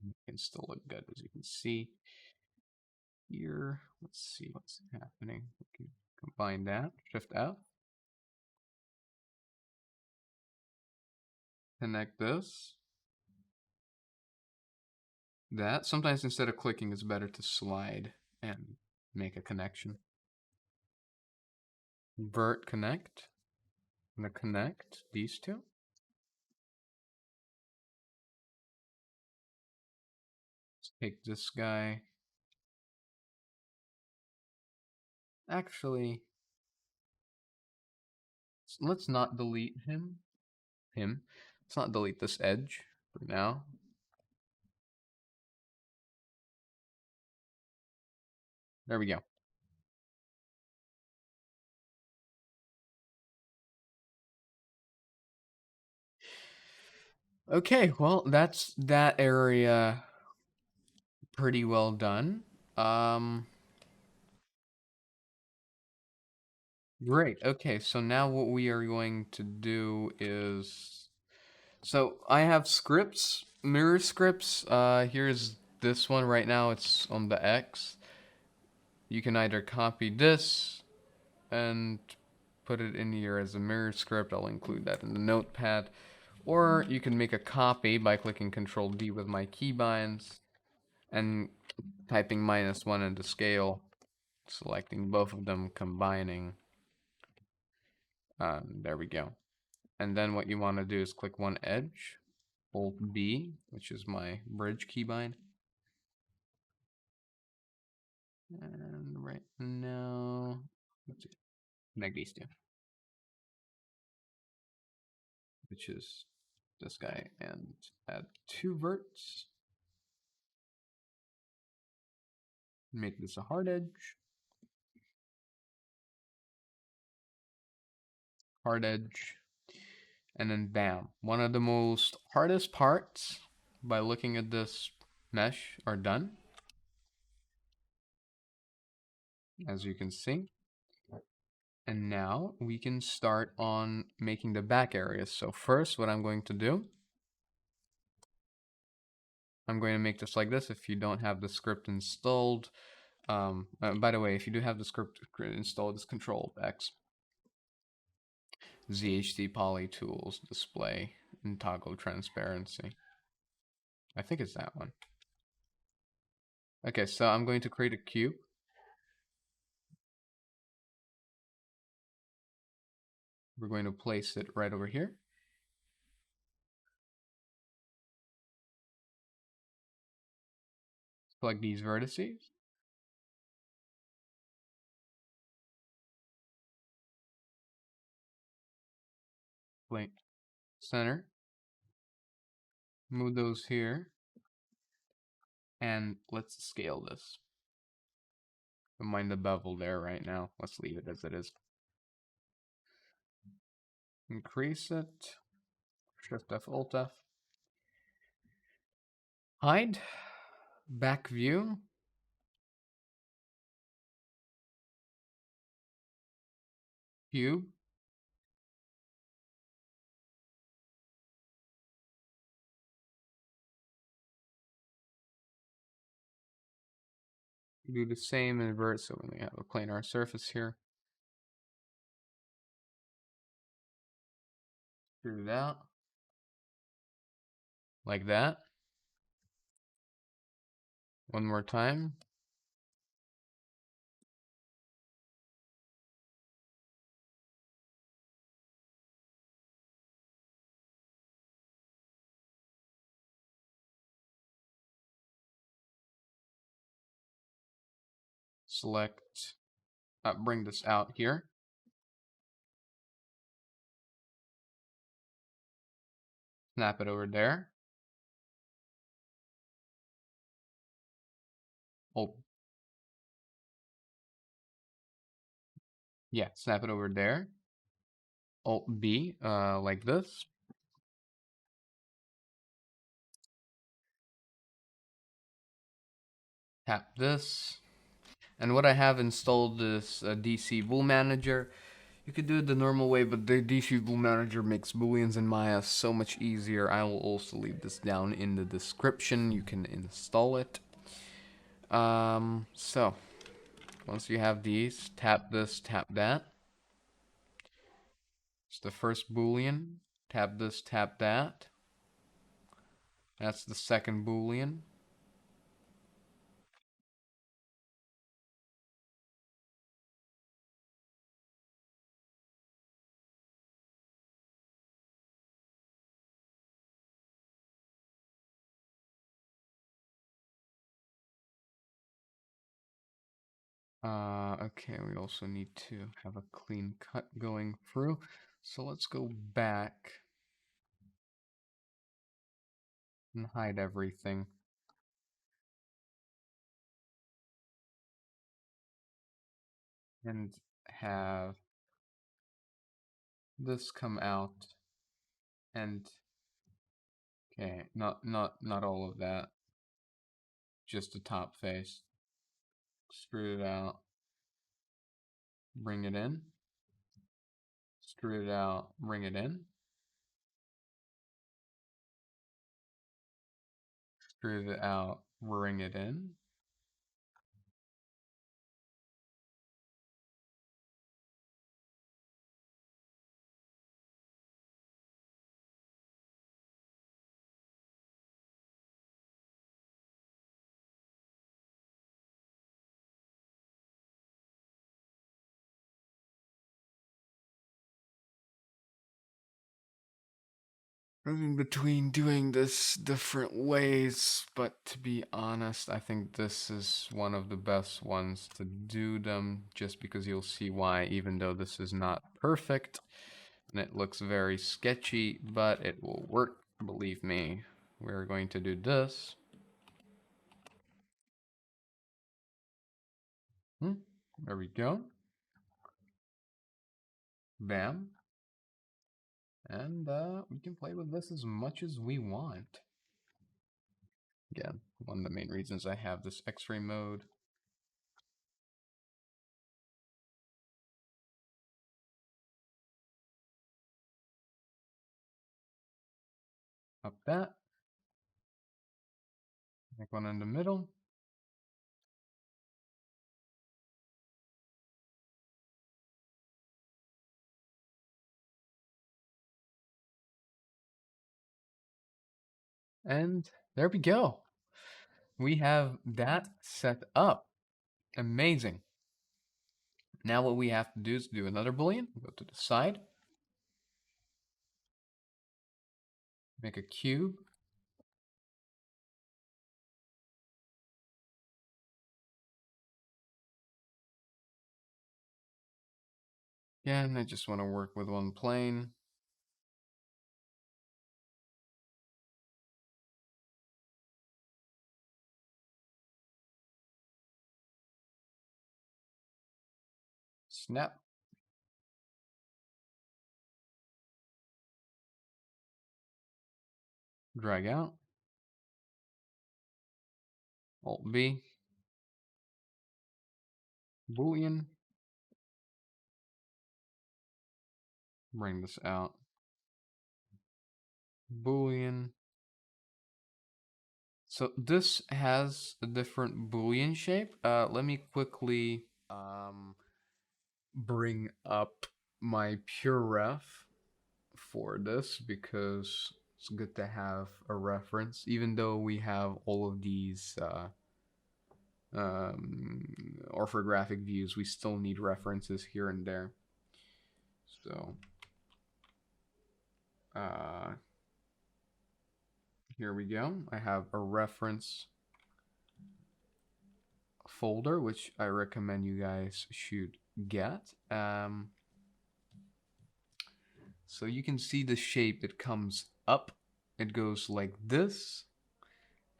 It can still look good, as you can see here. Let's see what's happening. We can combine that, Shift F. Connect this. That. Sometimes instead of clicking, it's better to slide and make a connection. Vert connect. I'm going to connect these two. Let's take this guy. Actually, let's not delete him. Let's not delete this edge for now. There we go. Okay, well, that's that area pretty well done. Great. Okay, so now what we are going to do is, so I have scripts, mirror scripts. Here's this one right now. It's on the X. You can either copy this and put it in here as a mirror script. I'll include that in the notepad. Or you can make a copy by clicking Control D with my keybinds and typing -1 into scale, selecting both of them, combining. There we go. And then what you want to do is click one edge, Alt B, which is my bridge keybind. And right now, let's see, connect these two, which is this guy, and add 2 verts. Make this a hard edge. Hard edge. And then bam. One of the most hardest parts by looking at this mesh are done. As you can see. And now we can start on making the back areas. So first what I'm going to do, I'm going to make this like this. If you don't have the script installed, by the way, if you do have the script installed, it's Control X. ZHT Poly Tools, Display, and Toggle Transparency. I think it's that one. Okay, so I'm going to create a cube. We're going to place it right over here. Select these vertices. Point center. Move those here. And let's scale this. Don't mind the bevel there right now. Let's leave it as it is. Increase it. Shift F, Alt F. Hide. Back view. Cube. Do the same invert so we have a planar surface here. Screw it out. Like that. One more time. Select, bring this out here. Snap it over there. Oh, yeah, snap it over there. Alt B, like this. Tap this. And what I have installed is a DC Bool Manager. You could do it the normal way, but the DC Bool Manager makes Booleans in Maya so much easier. I will also leave this down in the description. You can install it. So, once you have these, tap this, tap that. It's the first Boolean. Tap this, tap that. That's the second Boolean. Okay, we also need to have a clean cut going through. So let's go back and hide everything. And have this come out. And okay, not all of that. Just the top face. Extrude it out. Bring it in. Extrude it out. Bring it in. Extrude it out. Bring it in. Moving between doing this different ways, but to be honest, I think this is one of the best ones to do them, just because you'll see why, even though this is not perfect, and it looks very sketchy, but it will work, believe me. We're going to do this. There we go. Bam. And we can play with this as much as we want. Again, one of the main reasons I have this X-ray mode. Up that. Make one in the middle. And there we go. We have that set up. Amazing. Now what we have to do is do another Boolean. Go to the side. Make a cube. Again, I just want to work with one plane. Snap. Drag out. Alt B. Boolean. Bring this out. Boolean. So this has a different Boolean shape. Let me quickly bring up my pure ref for this, because it's good to have a reference. Even though we have all of these orthographic views, we still need references here and there. So here we go. I have a reference folder, which I recommend you guys should get. So you can see the shape. It comes up. It goes like this.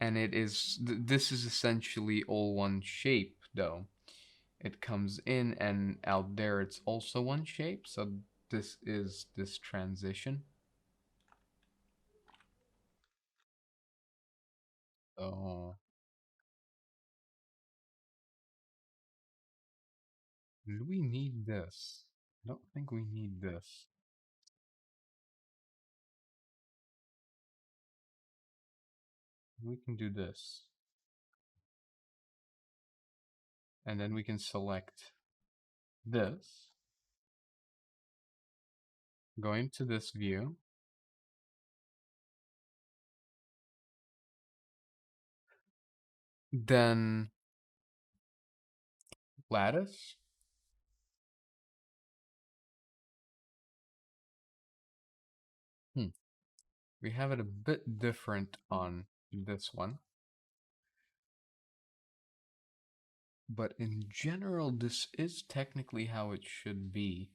And it is, this is essentially all one shape though. It comes in and out there, it's also one shape. So this is this transition. So do we need this? I don't think we need this. We can do this. And then we can select this. Go into this view. Then lattice. We have it a bit different on this one. But in general, this is technically how it should be.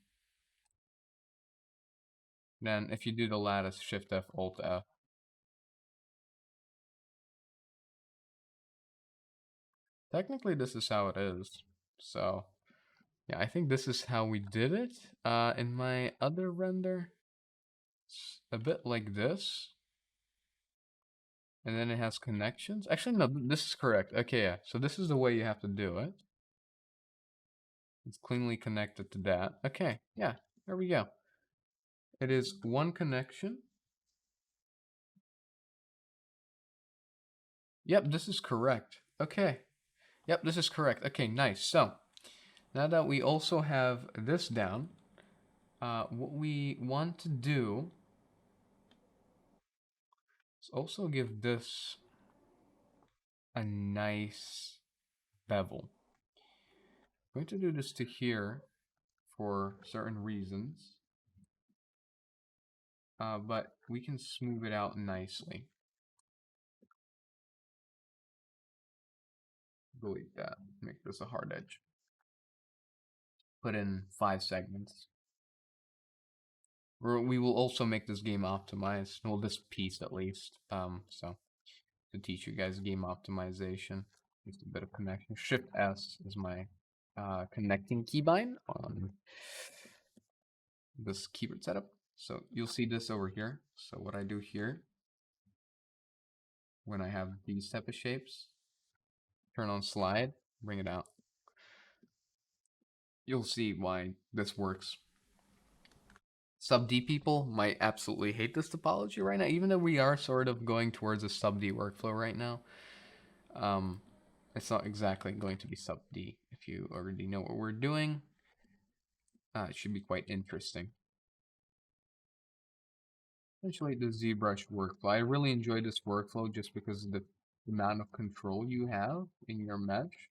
Then if you do the lattice, Shift F, Alt F. Technically, this is how it is. So, yeah, I think this is how we did it. In my other render, it's a bit like this. And then it has connections. Actually, no, this is correct. Okay, yeah. So this is the way you have to do it. It's cleanly connected to that. Okay, yeah, there we go. It is one connection. Yep, this is correct. Okay. Yep, this is correct. Okay, nice. So, now that we also have this down, what we want to do is also give this a nice bevel. I'm going to do this to here for certain reasons, but we can smooth it out nicely. Delete that. Make this a hard edge. Put in 5 segments. We will also make this game optimized. Well, this piece at least. So to teach you guys game optimization, just a bit of connection. Shift S is my connecting keybind on this keyboard setup. So you'll see this over here. So what I do here, when I have these type of shapes, turn on slide, bring it out. You'll see why this works. Sub D people might absolutely hate this topology right now, even though we are sort of going towards a sub D workflow right now. It's not exactly going to be sub D. If you already know what we're doing, it should be quite interesting. Essentially, the Zbrush workflow. I really enjoy this workflow just because of the amount of control you have in your mesh.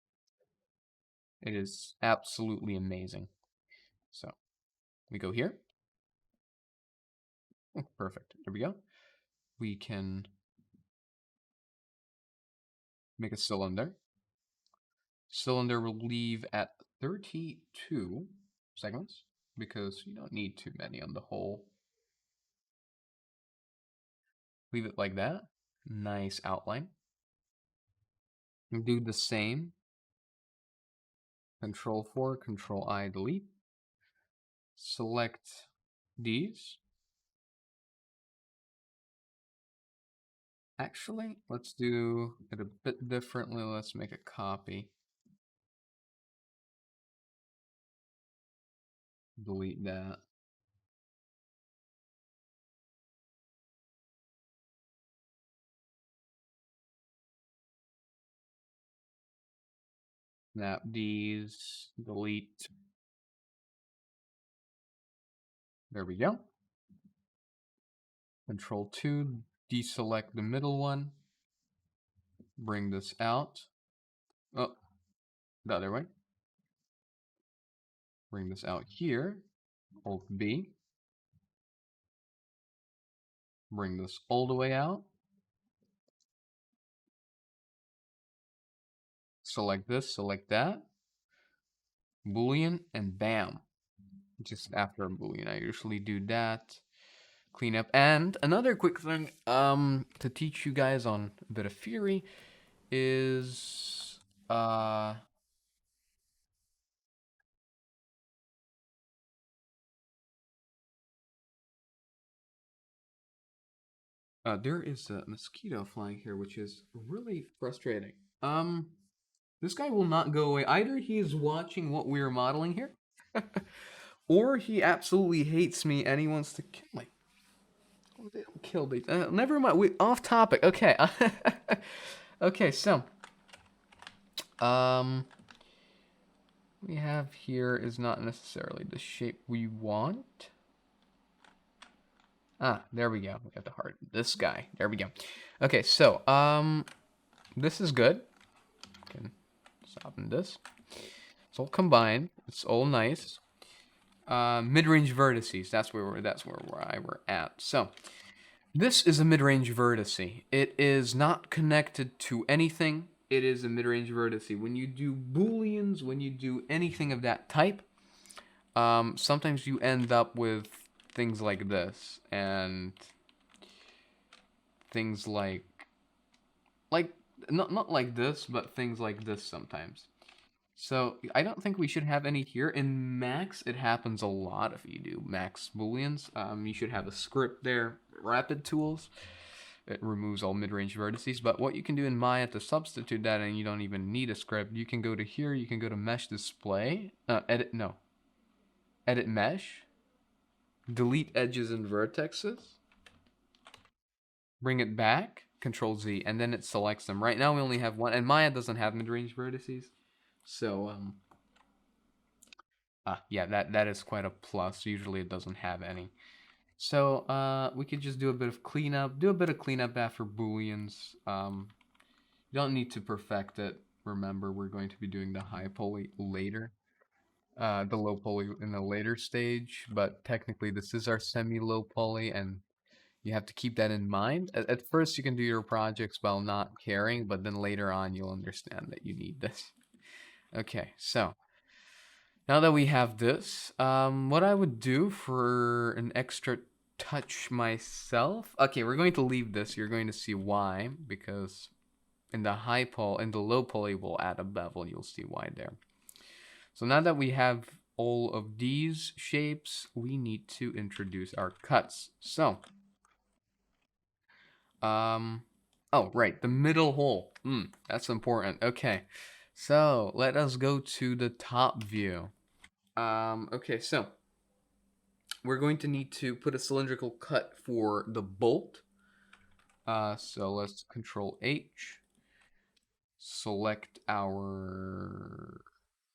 It is absolutely amazing. So we go here. Oh, perfect. There we go. We can make a cylinder. Cylinder will leave at 32 segments because you don't need too many on the whole. Leave it like that. Nice outline. And do the same. Control 4, Control I, delete. Select these. Actually, let's do it a bit differently. Let's make a copy. Delete that. Snap these. Delete. There we go. Control 2, deselect the middle one. Bring this out. Oh, the other way. Bring this out here. Alt B. Bring this all the way out. Select this, select that. Boolean, and bam. Just after a Boolean, I usually do that. Clean up. And another quick thing to teach you guys on a bit of theory is there is a mosquito flying here, which is really frustrating. This guy will not go away. Either he is watching what we're modeling here, or he absolutely hates me and he wants to kill me. Oh, they don't kill me. Never mind. We off topic. Okay. Okay. So, we have here is not necessarily the shape we want. Ah, there we go. We have to harden this guy. There we go. Okay. So, this is good. can stop in this. It's all combined. It's all nice. Mid-range vertices. That's where we're at. So this is a mid-range vertice. It is not connected to anything. It is a mid-range vertice. When you do Booleans, when you do anything of that type, sometimes you end up with things like this and things like not like this, but things like this sometimes. So I don't think we should have any here. In Max, it happens a lot if you do Max Booleans. You should have a script there, rapid tools. It removes all mid-range vertices. But what you can do in Maya to substitute that, and you don't even need a script, you can go to here, you can go to Mesh Display, Edit Mesh, delete edges and vertexes, bring it back, Control Z, and then it selects them. Right now we only have one, and Maya doesn't have mid-range vertices. So, yeah, that is quite a plus. Usually it doesn't have any. So, we could just do a bit of cleanup. Do a bit of cleanup after Booleans. You don't need to perfect it. Remember, we're going to be doing the high poly later. The low poly in a later stage. But technically, this is our semi-low poly, and you have to keep that in mind. At first, you can do your projects while not caring, but then later on, you'll understand that you need this. Okay, so now that we have this, what I would do for an extra touch myself, okay, we're going to leave this. You're going to see why, because in the low poly, we'll add a bevel. You'll see why there. So now that we have all of these shapes, we need to introduce our cuts. So, oh, right, the middle hole. That's important. Okay, so let us go to the top view. Okay, so we're going to need to put a cylindrical cut for the bolt. So let's Control H. Select our.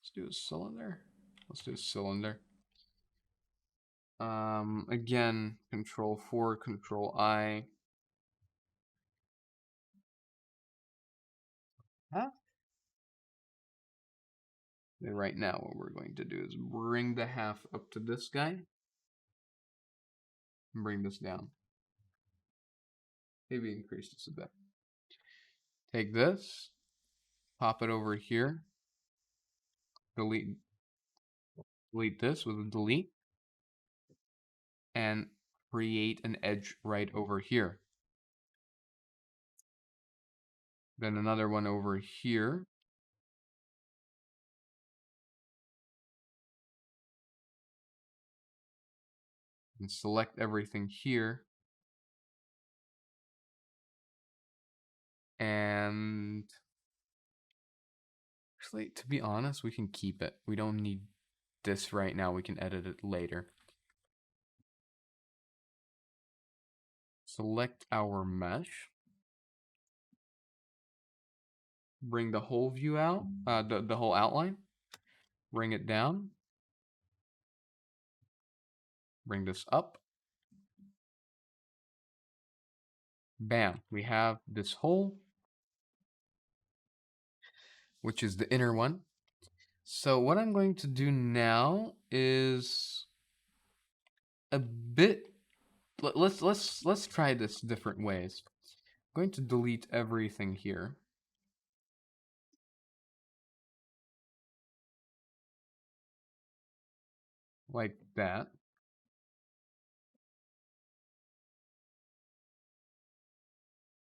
Let's do a cylinder. Let's do a cylinder. Again, Control 4, Control I. Huh? And right now, what we're going to do is bring the half up to this guy and bring this down. Maybe increase this a bit. Take this, pop it over here, delete this with a delete, and create an edge right over here. Then another one over here. And select everything here. And actually, to be honest, we can keep it. We don't need this right now. We can edit it later. Select our mesh. Bring the whole view out, the whole outline. Bring it down. Bring this up. Bam, we have this hole, which is the inner one. So what I'm going to do now is a bit. Let's try this different ways. I'm going to delete everything here. Like that.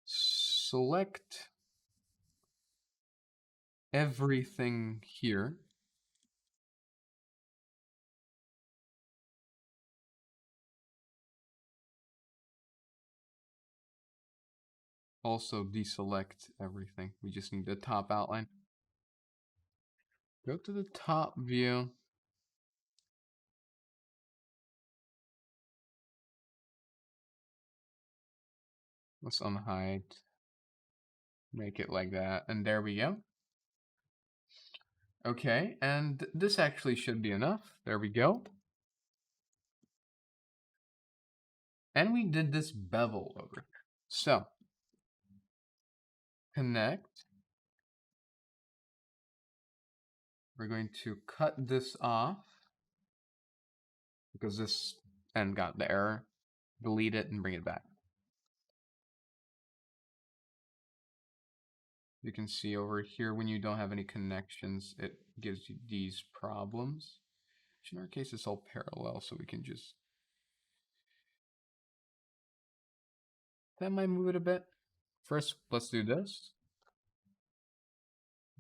Select everything here. Also deselect everything. We just need the top outline. Go to the top view. Let's unhide. Make it like that. And there we go. Okay, and this actually should be enough. There we go. And we did this bevel over here. So, connect. We're going to cut this off because this end got the error. Delete it and bring it back. You can see over here when you don't have any connections, it gives you these problems. Which in our case, it's all parallel, so we can just... That might move it a bit. First, let's do this.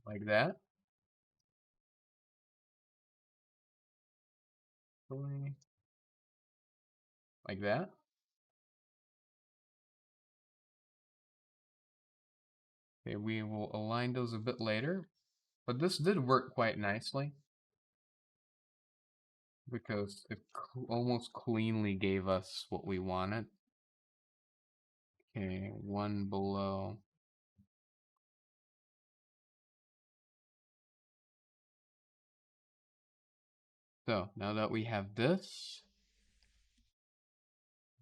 Like that. Like that. Okay, we will align those a bit later. But this did work quite nicely, because it almost cleanly gave us what we wanted. Okay, one below. So, now that we have this,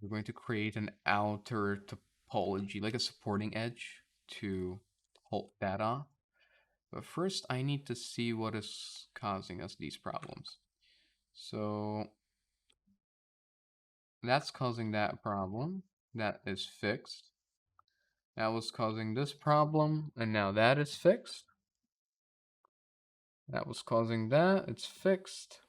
we're going to create an outer topology, like a supporting edge, to hold that off. But first, I need to see what is causing us these problems. So, that's causing that problem. That is fixed. That was causing this problem, and now that is fixed. That was causing that, it's fixed.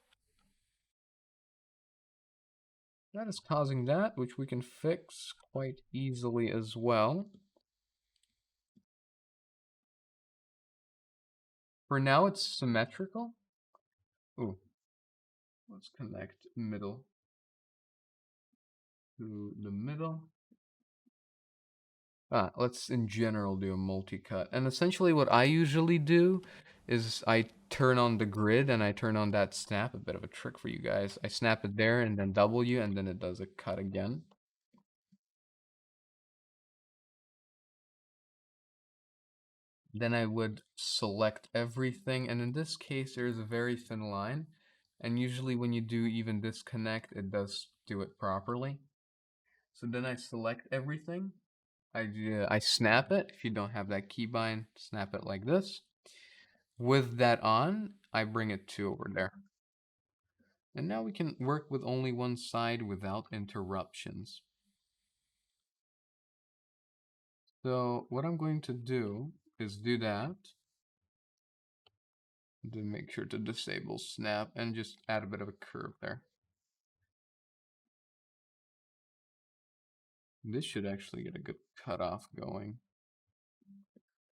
That is causing that, which we can fix quite easily as well. For now, it's symmetrical. Ooh, let's connect middle to the middle. Let's in general do a multi-cut. And essentially what I usually do is I turn on the grid and I turn on that snap, a bit of a trick for you guys. I snap it there and then W and then it does a cut again. Then I would select everything, and in this case there's a very thin line, and usually when you do even disconnect it does do it properly. So then I select everything, I snap it. If you don't have that keybind, snap it like this. With that on, I bring it to over there. And now we can work with only one side without interruptions. So what I'm going to do is do that. Then make sure to disable snap and just add a bit of a curve there. This should actually get a good cutoff going.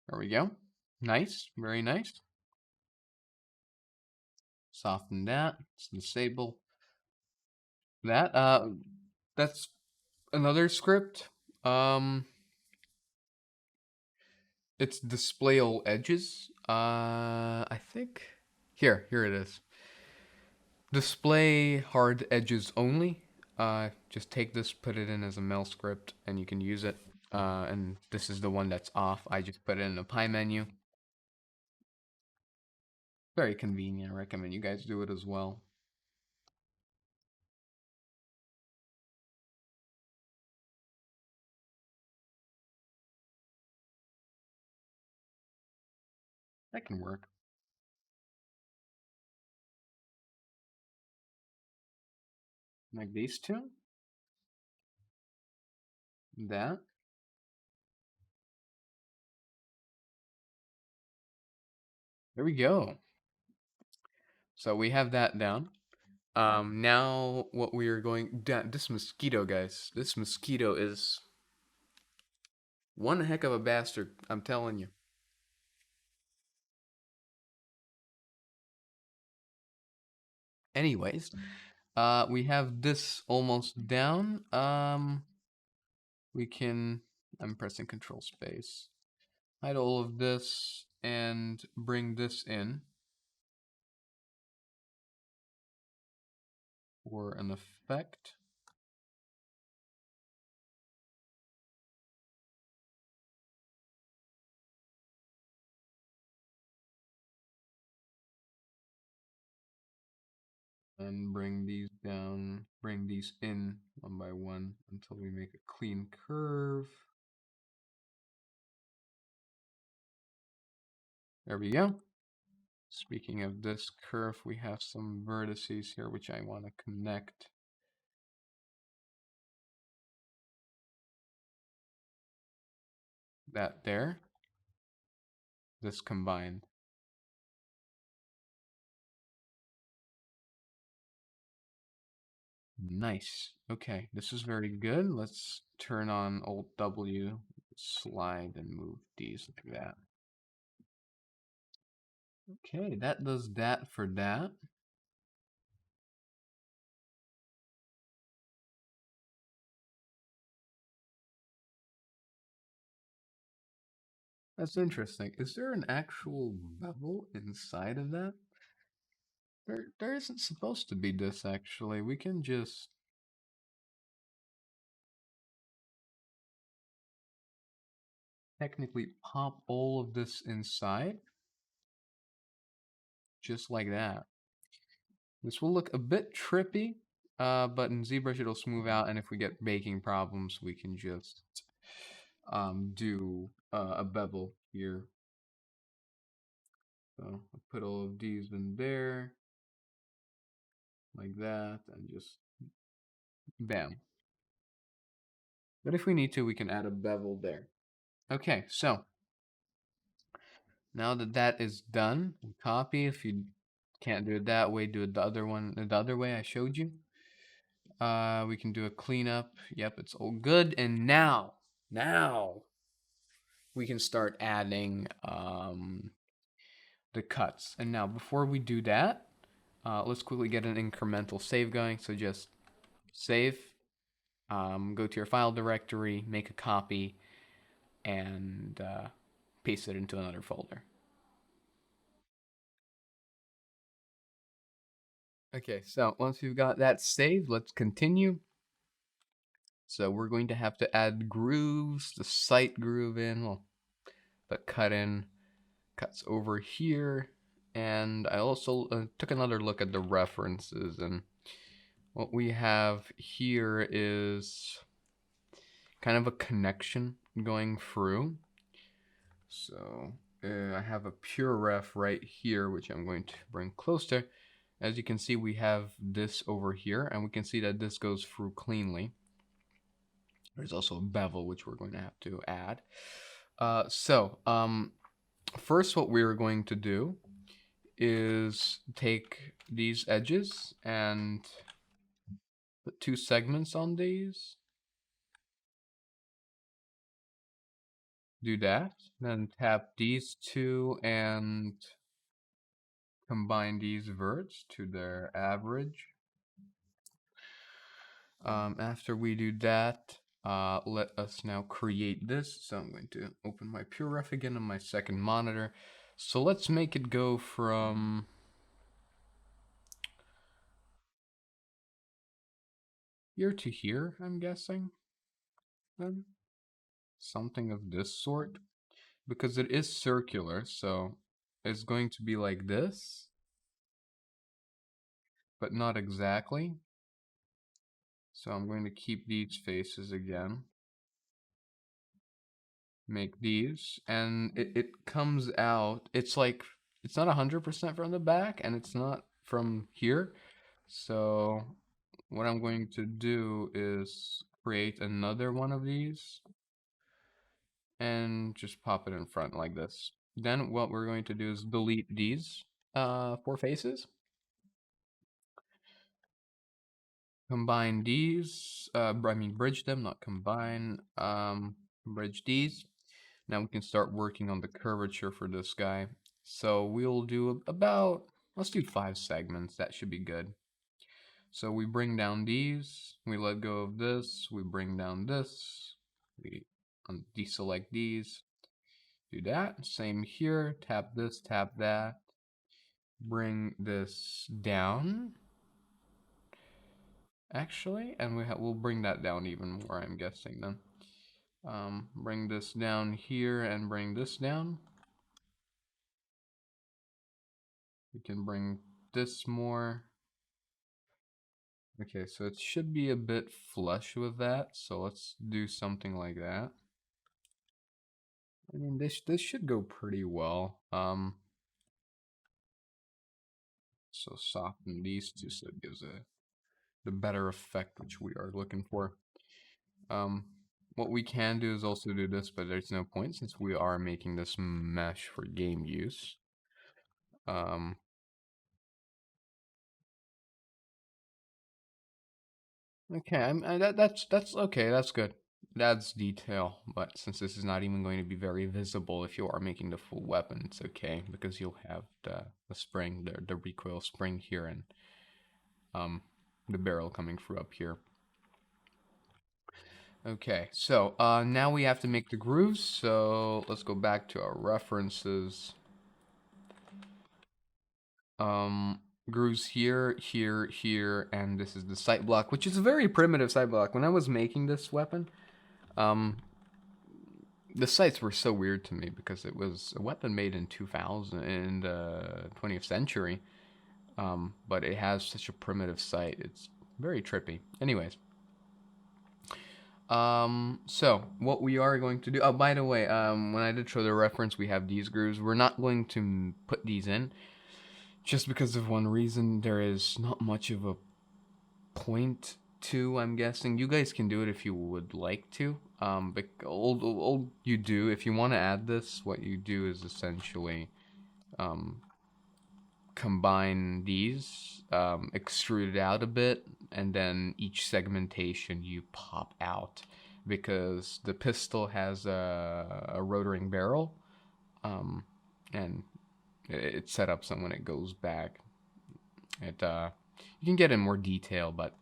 There we go. Nice, very nice. Soften that. Let's disable that. That's another script. It's display all edges. I think here it is. Display hard edges only. Just take this, put it in as a mail script, and you can use it. And this is the one that's off. I just put it in the pie menu. Very convenient. I recommend you guys do it as well. That can work. Like these two. That. There we go. So we have that down. Now what we are going down, this mosquito, guys. This mosquito is one heck of a bastard, I'm telling you. Anyways, we have this almost down. We can, I'm pressing Control Space. Hide all of this and bring this in for an effect. And bring these down, bring these in one by one until we make a clean curve. There we go. Speaking of this curve, we have some vertices here which I want to connect. That there. This combined. Nice. Okay, this is very good. Let's turn on Alt W, slide and move these like that. Okay, that does that for that. That's interesting. Is there an actual bevel inside of that? There isn't supposed to be this actually. We can just technically pop all of this inside. Just like that. This will look a bit trippy, but in Zbrush it'll smooth out, and if we get baking problems, we can just do a bevel here. So I'll put all of these in there, like that, and just bam. But if we need to, we can add a bevel there. Okay, so now that that is done, copy. If you can't do it that way, do it the other way I showed you. We can do a cleanup. Yep, it's all good. And now we can start adding the cuts. And now before we do that, let's quickly get an incremental save going. So just save, go to your file directory, make a copy, and paste it into another folder. Okay, so once we've got that saved, let's continue. So we're going to have to add grooves, the sight groove in, well, the cut in, cuts over here. And I also took another look at the references, and what we have here is kind of a connection going through. So I have a pure ref right here, which I'm going to bring closer. As you can see, we have this over here, and we can see that this goes through cleanly. There's also a bevel, which we're going to have to add. First what we're going to do is take these edges and put 2 segments on these. Do that. Then tap these 2 and combine these verts to their average. After we do that, let us now create this. So I'm going to open my PureRef again on my second monitor. So let's make it go from here to here, I'm guessing. Then something of this sort, because it is circular, so it's going to be like this, but not exactly. So I'm going to keep these faces again. Make these, and it comes out, it's like, it's not 100% from the back, and it's not from here. So what I'm going to do is create another one of these, and just pop it in front like this. Then what we're going to do is delete these 4 faces. Combine these, I mean bridge them, not combine, bridge these. Now we can start working on the curvature for this guy. So we'll do about, let's do 5 segments, that should be good. So we bring down these, we let go of this, we bring down this, we deselect these, do that. Same here, tap this, tap that, bring this down. Actually, and we'll bring that down even more, I'm guessing then. Bring this down here and bring this down. We can bring this more. Okay, so it should be a bit flush with that, so let's do something like that. I mean, this should go pretty well. So soften these two so it gives the better effect which we are looking for. What we can do is also do this, but there's no point since we are making this mesh for game use. Okay, that's okay. That's good. That's detail, but since this is not even going to be very visible if you are making the full weapon, it's okay because you'll have the spring, the recoil spring here, and the barrel coming through up here. Okay, so now we have to make the grooves. So let's go back to our references. Grooves here, here, here, and this is the sight block, which is a very primitive sight block. When I was making this weapon, the sights were so weird to me because it was a weapon made in 2000 in the 20th century, but it has such a primitive sight. It's very trippy. Anyways, so what we are going to do. Oh, by the way, when I did show the reference, we have these grooves. We're not going to put these in, just because of one reason. There is not much of a point to, I'm guessing. You guys can do it if you would like to. But all you do, if you want to add this, what you do is essentially combine these, extrude it out a bit, and then each segmentation you pop out, because the pistol has a rotoring barrel, and it's set up so when it goes back, you can get in more detail, but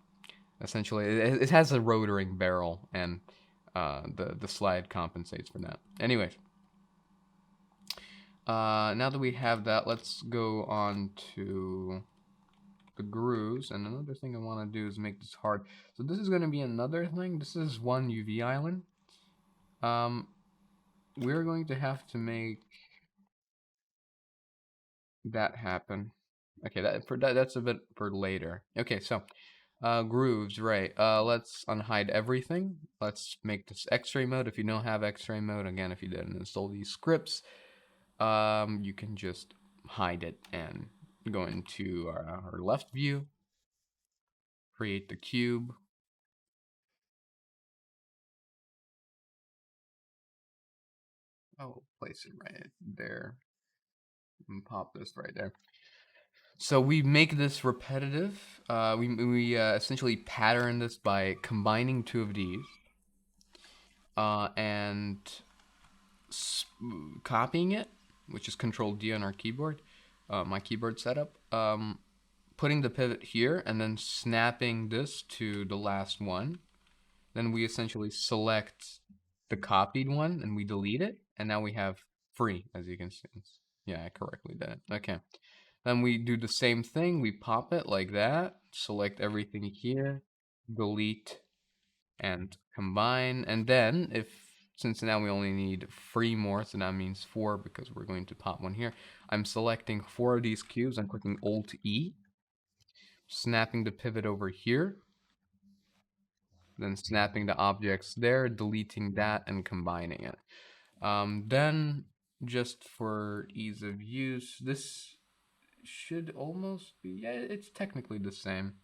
essentially it has a rotoring barrel, and the slide compensates for that. Anyways, now that we have that, let's go on to the grooves. And another thing I want to do is make this hard. So this is going to be another thing. This is one UV island. We're going to have to make that happen. Okay, that's a bit for later. Okay, so grooves, right. Let's unhide everything. Let's make this X-ray mode. If you don't have X-ray mode, again, if you didn't install these scripts, you can just hide it and go into our left view, create the cube. Oh, place it right there and pop this right there. So we make this repetitive. We essentially pattern this by combining two of these and copying it, which is Control D on our keyboard, my keyboard setup. Putting the pivot here and then snapping this to the last one. Then we essentially select the copied one and we delete it. And now we have free, as you can see. Yeah, I correctly did it. Okay. Then we do the same thing. We pop it like that. Select everything here. Delete and combine. And then since now we only need 3 more, so that means 4 because we're going to pop one here. I'm selecting 4 of these cubes. I'm clicking Alt-E. Snapping the pivot over here. Then snapping the objects there, deleting that, and combining it. Then, just for ease of use, this should almost be, yeah, it's technically the same.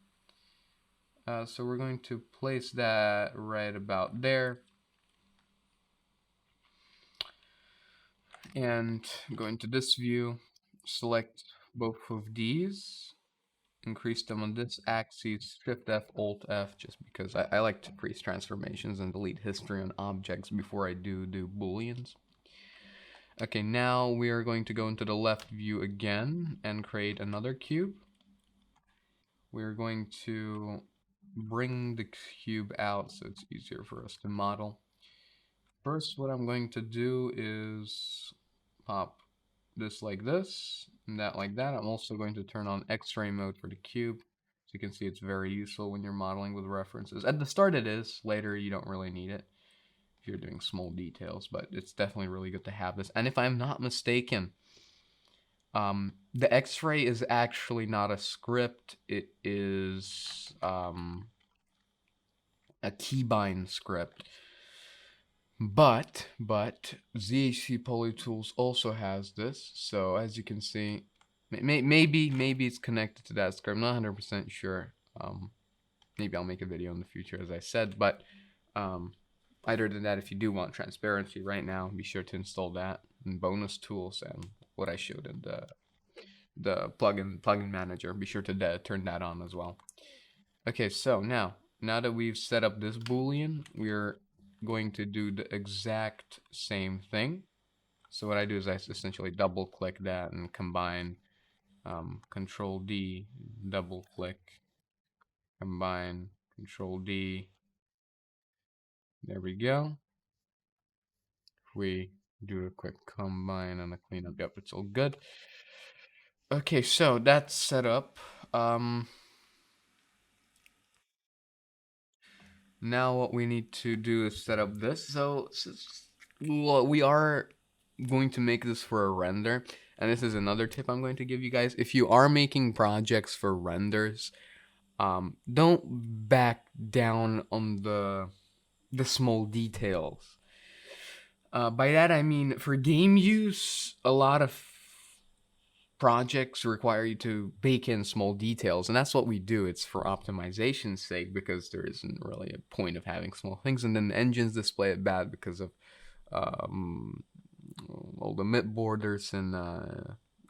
So we're going to place that right about there. And go into this view, select both of these, increase them on this axis, Shift F, Alt F, just because I like to freeze transformations and delete history on objects before I do booleans. Okay, now we are going to go into the left view again and create another cube. We're going to bring the cube out so it's easier for us to model. First, what I'm going to do is pop this like this, and that like that. I'm also going to turn on X-ray mode for the cube. So you can see it's very useful when you're modeling with references. At the start it is, later you don't really need it if you're doing small details, but it's definitely really good to have this. And if I'm not mistaken, the X-ray is actually not a script, it is a keybind script. But ZHC Poly Tools also has this. So as you can see, Maybe it's connected to that script. I'm not 100% sure. Maybe I'll make a video in the future, as I said. But other than that, if you do want transparency right now, be sure to install that and bonus tools and what I showed in the plugin manager. Be sure to turn that on as well. Okay, so now that we've set up this Boolean, we're going to do the exact same thing. So what I do is I essentially double click that and combine Control D, double click, combine, Control D. There we go. If we do a quick combine and a cleanup, yep, it's all good. Okay, so that's set up. Now what we need to do is set up this. So well, we are going to make this for a render. And this is another tip I'm going to give you guys. If you are making projects for renders, don't back down on the small details. By that I mean for game use, a lot of projects require you to bake in small details, and that's what we do. It's for optimization's sake because there isn't really a point of having small things, and then the engines display it bad because of all the mid borders and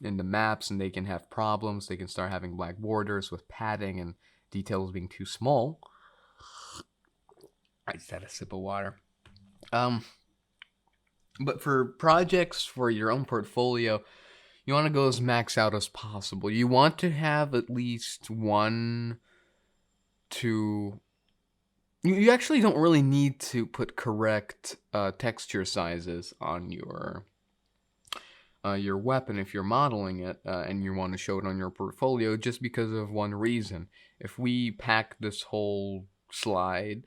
in the maps, and they can have problems. They can start having black borders with padding and details being too small. I just had a sip of water. But for projects for your own portfolio, you want to go as max out as possible. You want to have at least one to... You actually don't really need to put correct texture sizes on your weapon if you're modeling it and you want to show it on your portfolio, just because of one reason. If we pack this whole slide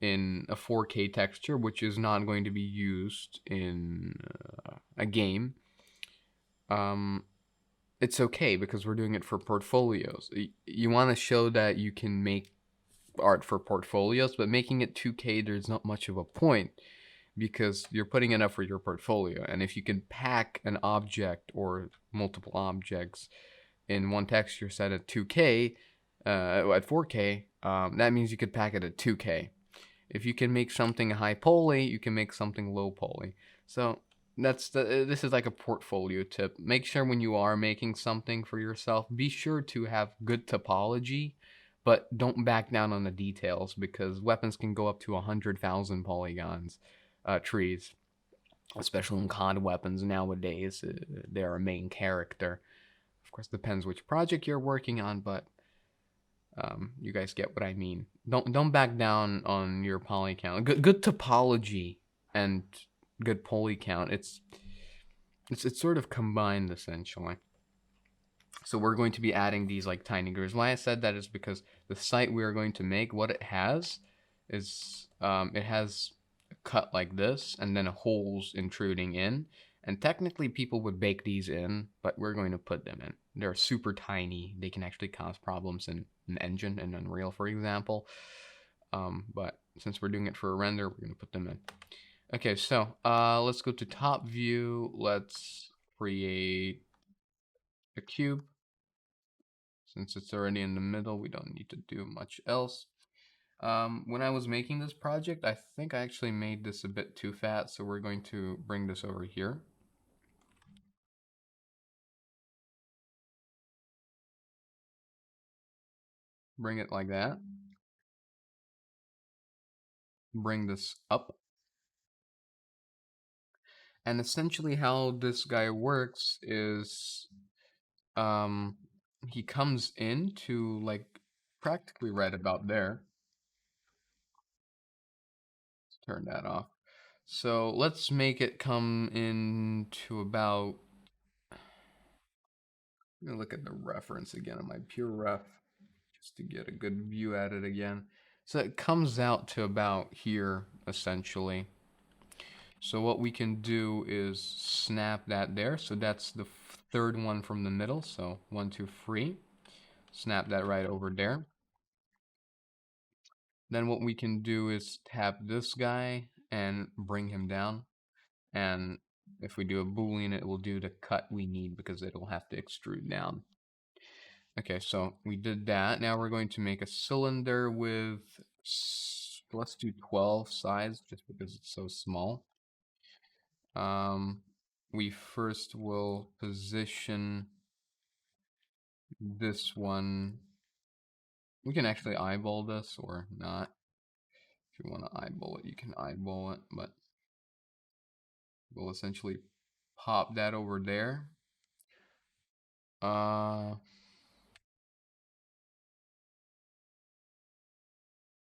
in a 4K texture, which is not going to be used in a game, it's okay because we're doing it for portfolios. You want to show that you can make art for portfolios, but making it 2K, there's not much of a point because you're putting it up for your portfolio. And if you can pack an object or multiple objects in one texture set at 2K, at 4K, that means you could pack it at 2K. If you can make something high poly, you can make something low poly. So this is like a portfolio tip. Make sure when you are making something for yourself, be sure to have good topology, but don't back down on the details because weapons can go up to 100,000 polygons, trees, especially in COD weapons nowadays. They're a main character. Of course, depends which project you're working on, but you guys get what I mean. Don't back down on your poly count. Good topology and good poly count. It's sort of combined essentially. So we're going to be adding these like tiny grooves. Why I said that is because the site we are going to make, what it has is it has a cut like this and then holes intruding in. And technically people would bake these in, but we're going to put them in. They're super tiny. They can actually cause problems in an engine in Unreal, for example. But since we're doing it for a render, we're going to put them in. Okay, so let's go to top view. Let's create a cube. Since it's already in the middle, we don't need to do much else. When I was making this project, I think I actually made this a bit too fat, so we're going to bring this over here. Bring it like that. Bring this up. And essentially how this guy works is he comes in to like practically right about there. Let's turn that off. So let's make it come in to about... I'm gonna look at the reference again on my pure ref just to get a good view at it again. So it comes out to about here essentially. So what we can do is snap that there. So that's the third one from the middle. So 1, 2, 3. Snap that right over there. Then what we can do is tap this guy and bring him down. And If we do a Boolean, it will do the cut we need because it'll have to extrude down. Okay, so we did that. Now we're going to make a cylinder with, let's do 12 sides just because it's so small. We first will position this one. We can actually eyeball this or not. If you want to eyeball it, you can eyeball it, but we'll essentially pop that over there.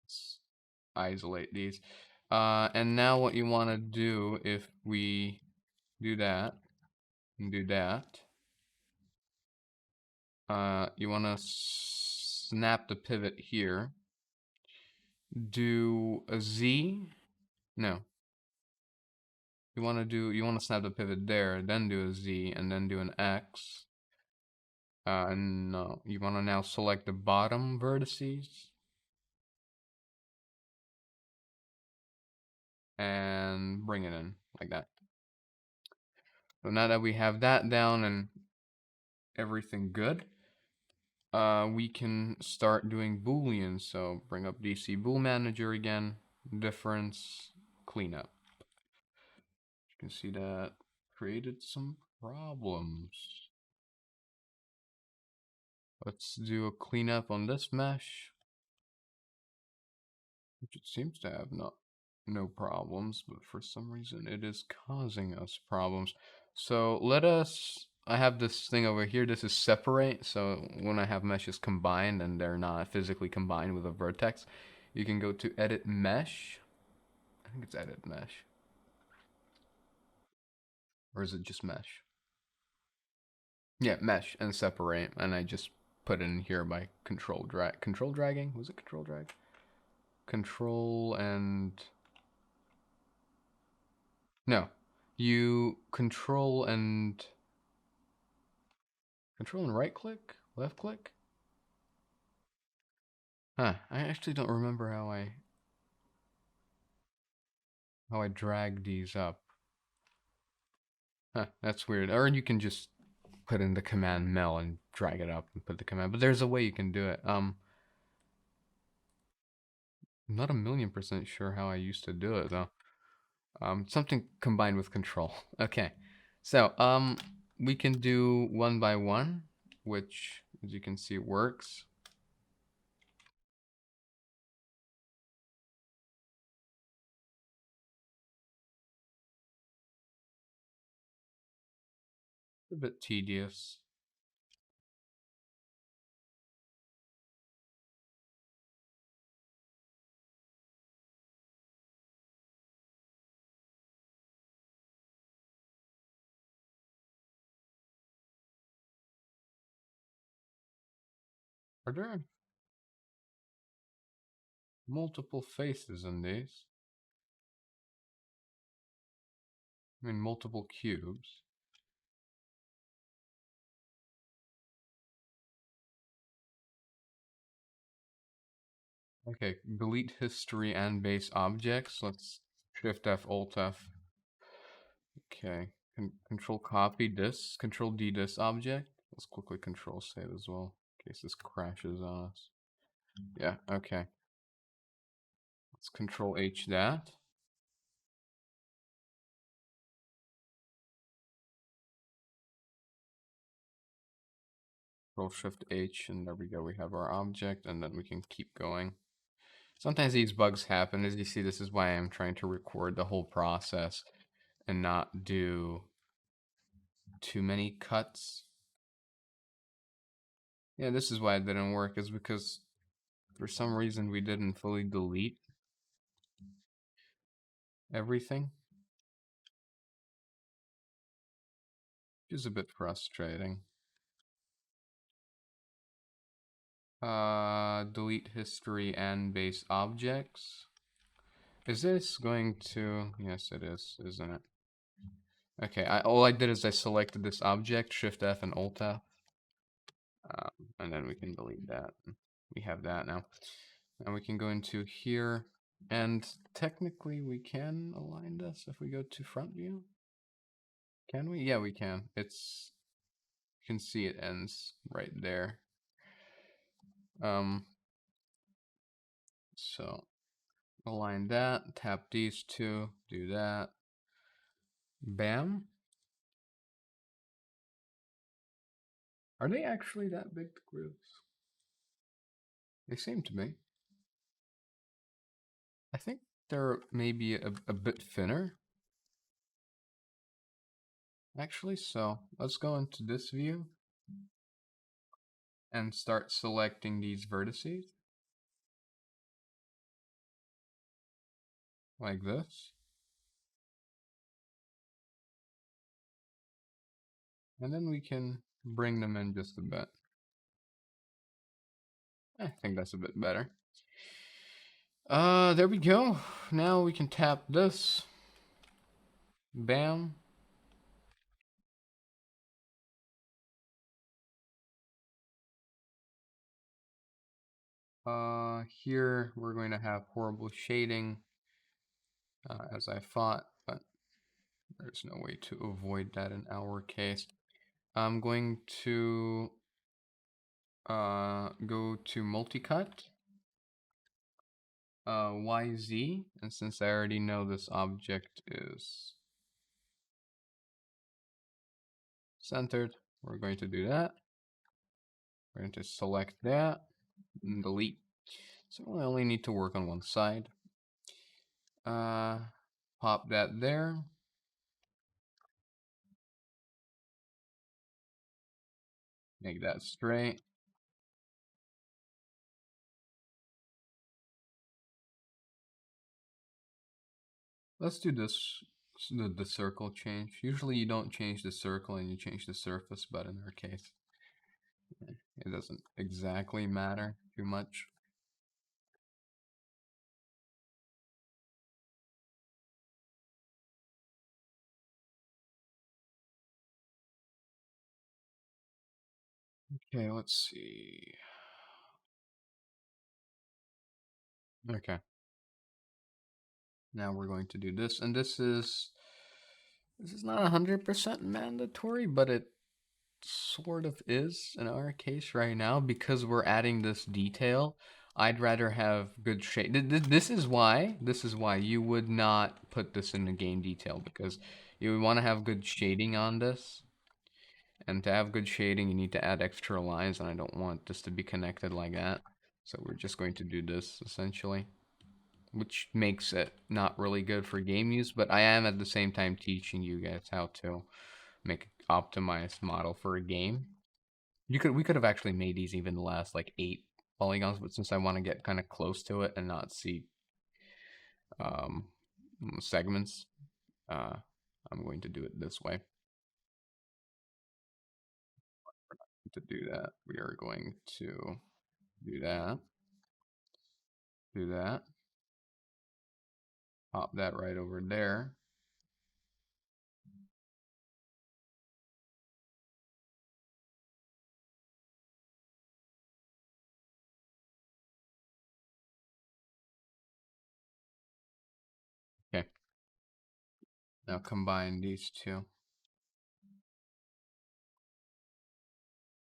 Let's isolate these. And now what you want to do, if we do that and do that, you want to snap the pivot here. Do a Z. No. You want to snap the pivot there, then do a Z, and then do an X. No, you want to now select the bottom vertices and bring it in like that. So now that we have that down and everything good, we can start doing Booleans. So bring up DC Bool Manager again, difference, cleanup. You can see that created some problems. Let's do a cleanup on this mesh, which it seems to have no problems, but for some reason it is causing us problems. So I have this thing over here, this is separate, so when I have meshes combined and they're not physically combined with a vertex, you can go to edit mesh. I think it's edit mesh. Or is it just mesh? Yeah, mesh and separate, and I just put it in here by control dragging? Was it control drag? Control and... No. You control and right click? Left click? Huh, I actually don't remember how I drag these up. Huh, that's weird. Or you can just put in the command mel and drag it up and put the command. But there's a way you can do it. I'm not 1,000,000% sure how I used to do it though. Something combined with control. Okay. So, we can do one by one, which as you can see works. A bit tedious. Are there multiple faces in these? I mean, multiple cubes. Okay, delete history and base objects. Let's Shift F, Alt F. Okay, Control copy this, Control D this object. Let's quickly Control save as well, in case this crashes on us. Yeah, okay. Let's Control H that. Control Shift H, and there we go. We have our object, and then we can keep going. Sometimes these bugs happen. As you see, this is why I'm trying to record the whole process and not do too many cuts. Yeah, this is why it didn't work, is because for some reason we didn't fully delete everything, which is a bit frustrating. Delete history and base objects. Is this going to... Yes, it is, isn't it? Okay, all I did is I selected this object, Shift F and Alt F. And then we can delete that. We have that now. And we can go into here, and technically we can align this if we go to front view. Can we? Yeah, we can. It's, you can see it ends right there. So align that, tap these two, do that. Bam. Are they actually that big, the grooves? They seem to be. I think they're maybe a bit thinner. Actually, so let's go into this view and start selecting these vertices. Like this. And then we can bring them in just a bit. I think that's a bit better. There we go. Now we can tap this. Bam. Here we're going to have horrible shading, as I thought, but there's no way to avoid that in our case. I'm going to go to multi-cut, YZ, and since I already know this object is centered, we're going to do that. We're going to select that and delete. So we only need to work on one side. Pop that there. Make that straight. Let's do this, the circle change. Usually you don't change the circle and you change the surface, but in our case, it doesn't exactly matter too much. Okay, let's see. Okay. Now we're going to do this, and this is not 100% mandatory, but it sort of is in our case right now because we're adding this detail. I'd rather have good shade. This is why you would not put this in the game detail, because you want to have good shading on this. And to have good shading, you need to add extra lines, and I don't want this to be connected like that. So we're just going to do this, essentially. Which makes it not really good for game use, but I am at the same time teaching you guys how to make an optimized model for a game. We could have actually made these even less, like 8 polygons, but since I want to get kind of close to it and not see um, segments, I'm going to do it this way. To do that, we are going to do that, pop that right over there. Okay. Now combine these two.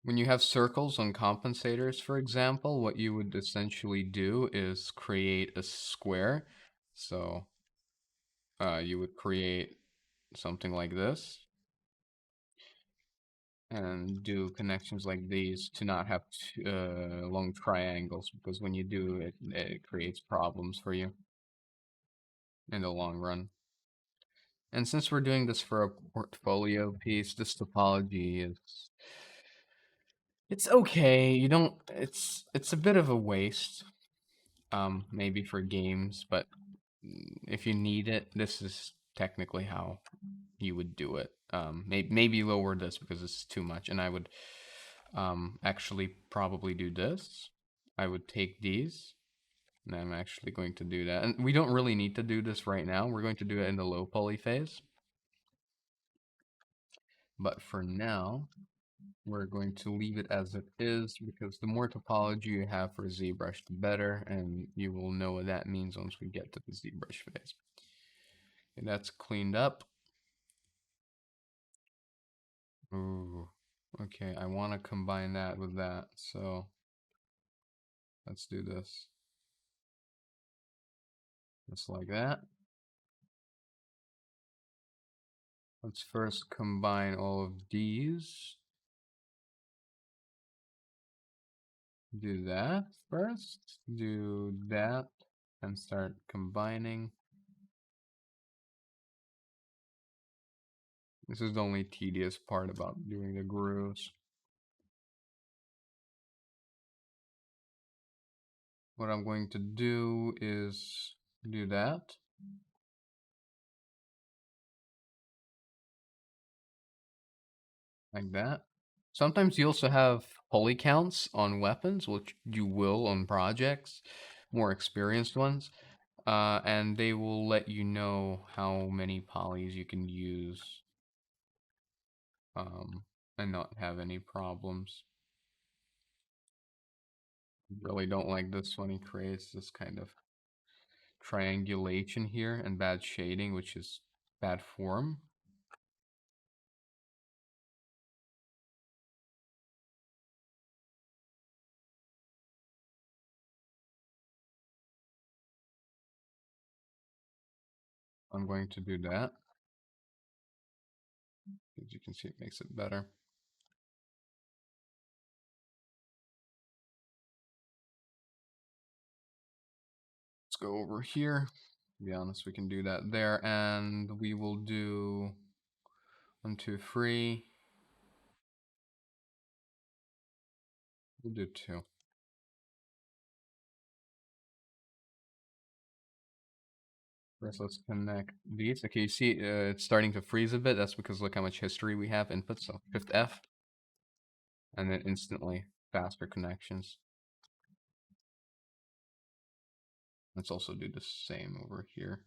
When you have circles on compensators, for example, what you would essentially do is create a square. So you would create something like this and do connections like these to not have long triangles, because when you do it, it creates problems for you in the long run. And since we're doing this for a portfolio piece, this topology is, it's okay. You don't, it's a bit of a waste, maybe for games, but if you need it, this is technically how you would do it. Maybe lower this because it's too much, and I would actually probably do this. I would take these, and I'm actually going to do that. And we don't really need to do this right now. We're going to do it in the low poly phase. But for now, we're going to leave it as it is, because the more topology you have for ZBrush, the better, and you will know what that means once we get to the ZBrush phase. And that's cleaned up. Ooh. Okay, I want to combine that with that, so let's do this. Just like that. Let's first combine all of these. Do that first. Do that and start combining. This is the only tedious part about doing the grooves. What I'm going to do is do that. Like that. Sometimes you also have poly counts on weapons, which you will on projects, more experienced ones, and they will let you know how many polys you can use and not have any problems. Really don't like this when he creates this kind of triangulation here and bad shading, which is bad form. I'm going to do that. As you can see, it makes it better. Let's go over here. To be honest, we can do that there, and we will do 1, 2, 3. We'll do 2. First, let's connect these. Okay, you see it's starting to freeze a bit. That's because look how much history we have input. So Shift F, and then instantly faster connections. Let's also do the same over here.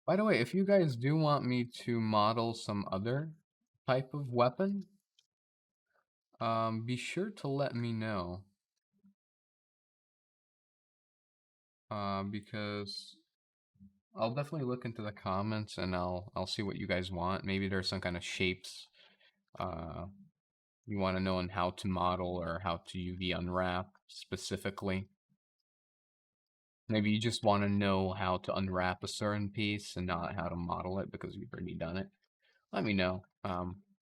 By the way, if you guys do want me to model some other type of weapon, be sure to let me know. Because I'll definitely look into the comments and I'll see what you guys want. Maybe there's some kind of shapes you want to know on how to model or how to UV unwrap specifically. Maybe you just want to know how to unwrap a certain piece and not how to model it because you've already done it. Let me know.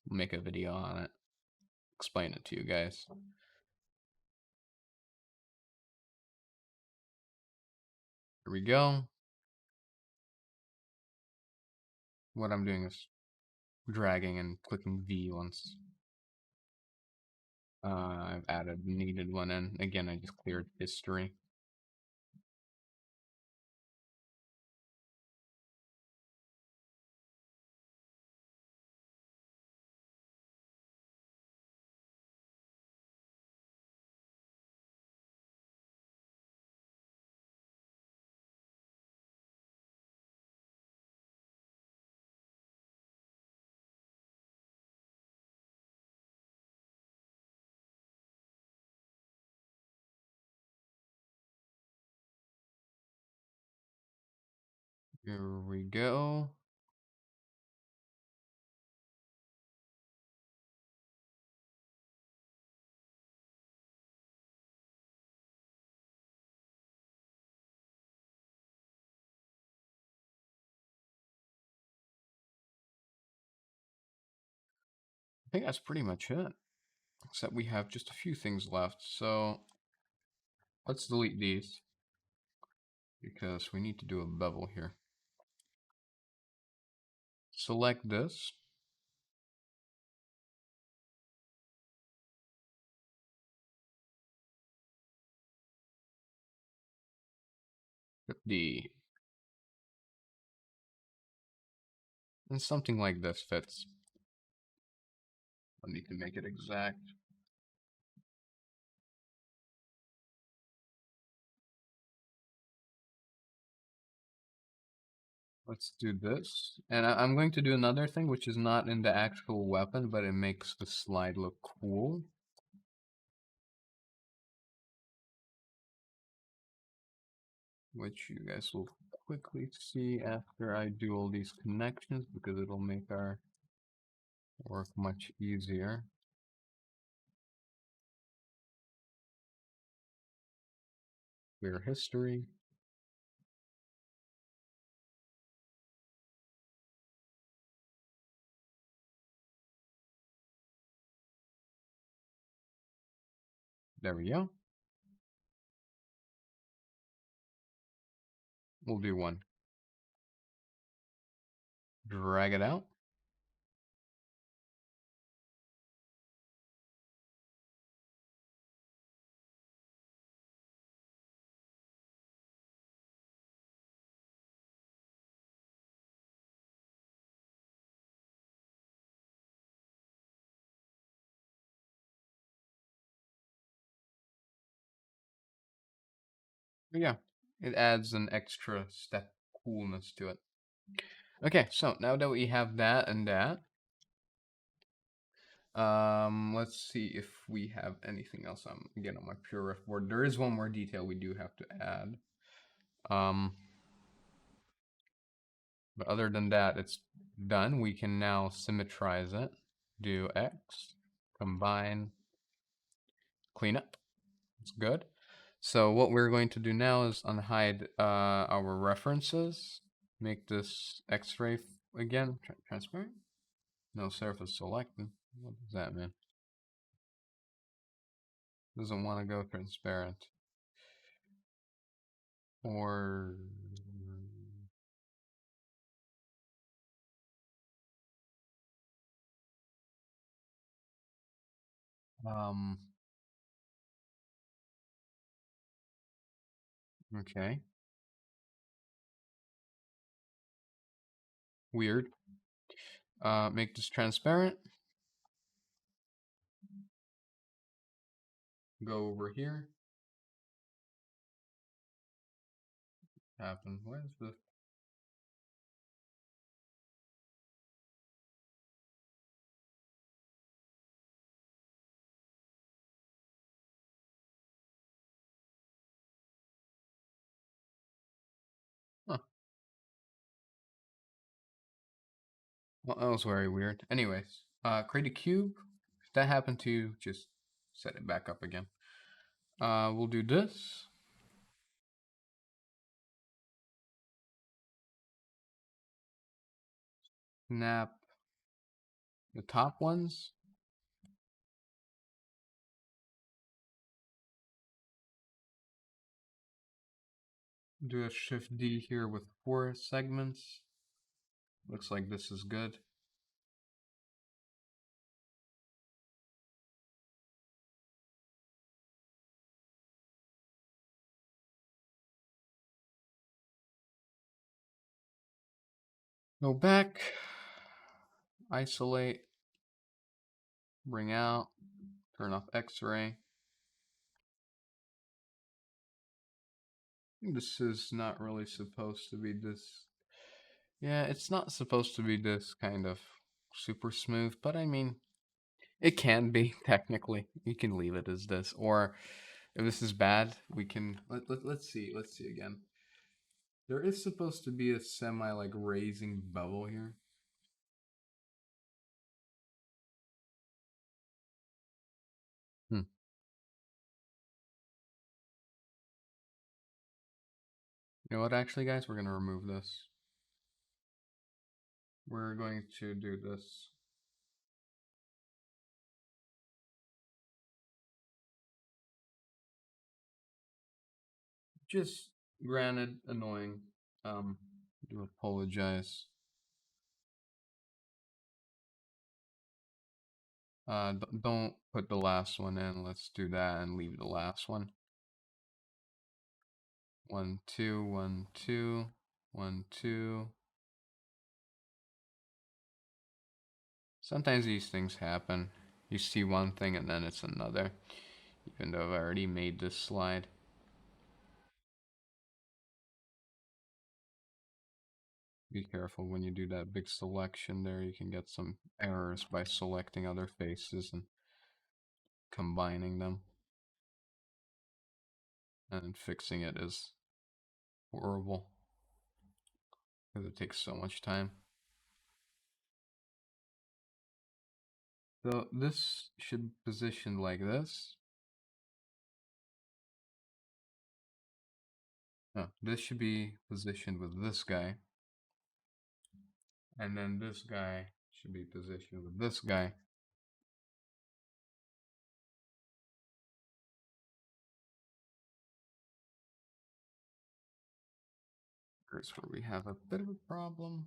Make a video on it. Explain it to you guys. Here we go. What I'm doing is dragging and clicking V once I've added needed one in. Again, I just cleared history. Here we go. I think that's pretty much it. Except we have just a few things left. So let's delete these because we need to do a bevel here. Select this. Hit D. And something like this fits. I need to make it exact. Let's do this. And I'm going to do another thing, which is not in the actual weapon, but it makes the slide look cool. which you guys will quickly see after I do all these connections, because it'll make our work much easier. Clear history. There we go. We'll do one. Drag it out. But yeah, it adds an extra step coolness to it. Okay, so now that we have that and that, let's see if we have anything else. Again on my pure ref board. There is one more detail we do have to add. But other than that, it's done. We can now symmetrize it. Do X, combine, clean up. It's good. So what we're going to do now is unhide our references. Make this X-ray again transparent. No surface selected. What does that mean? Doesn't want to go transparent. Or okay. Weird. Make this transparent. Go over here. Happen. Where's the huh. Well, that was very weird. Anyways, create a cube. If that happened to you, just set it back up again. We'll do this. Snap the top ones. Do a Shift D here with 4 segments. Looks like this is good. Go back, isolate, bring out, turn off X-ray. This is not really supposed to be this. Yeah, it's not supposed to be this kind of super smooth, but I mean, it can be technically. You can leave it as this, or if this is bad, we can let's see again. There is supposed to be a semi like raising bevel here. Hmm. You know what, actually, guys, we're gonna remove this. We're going to do this. Just granted annoying. Do apologize. Don't put the last one in. Let's do that and leave the last one. 1, 2, 1, 2, 1, 2. Sometimes these things happen. You see one thing and then it's another, even though I've already made this slide. Be careful when you do that big selection there. You can get some errors by selecting other faces and combining them. And fixing it is horrible because it takes so much time. So this should be positioned like this. No, this should be positioned with this guy. And then this guy should be positioned with this guy. Here's where we have a bit of a problem.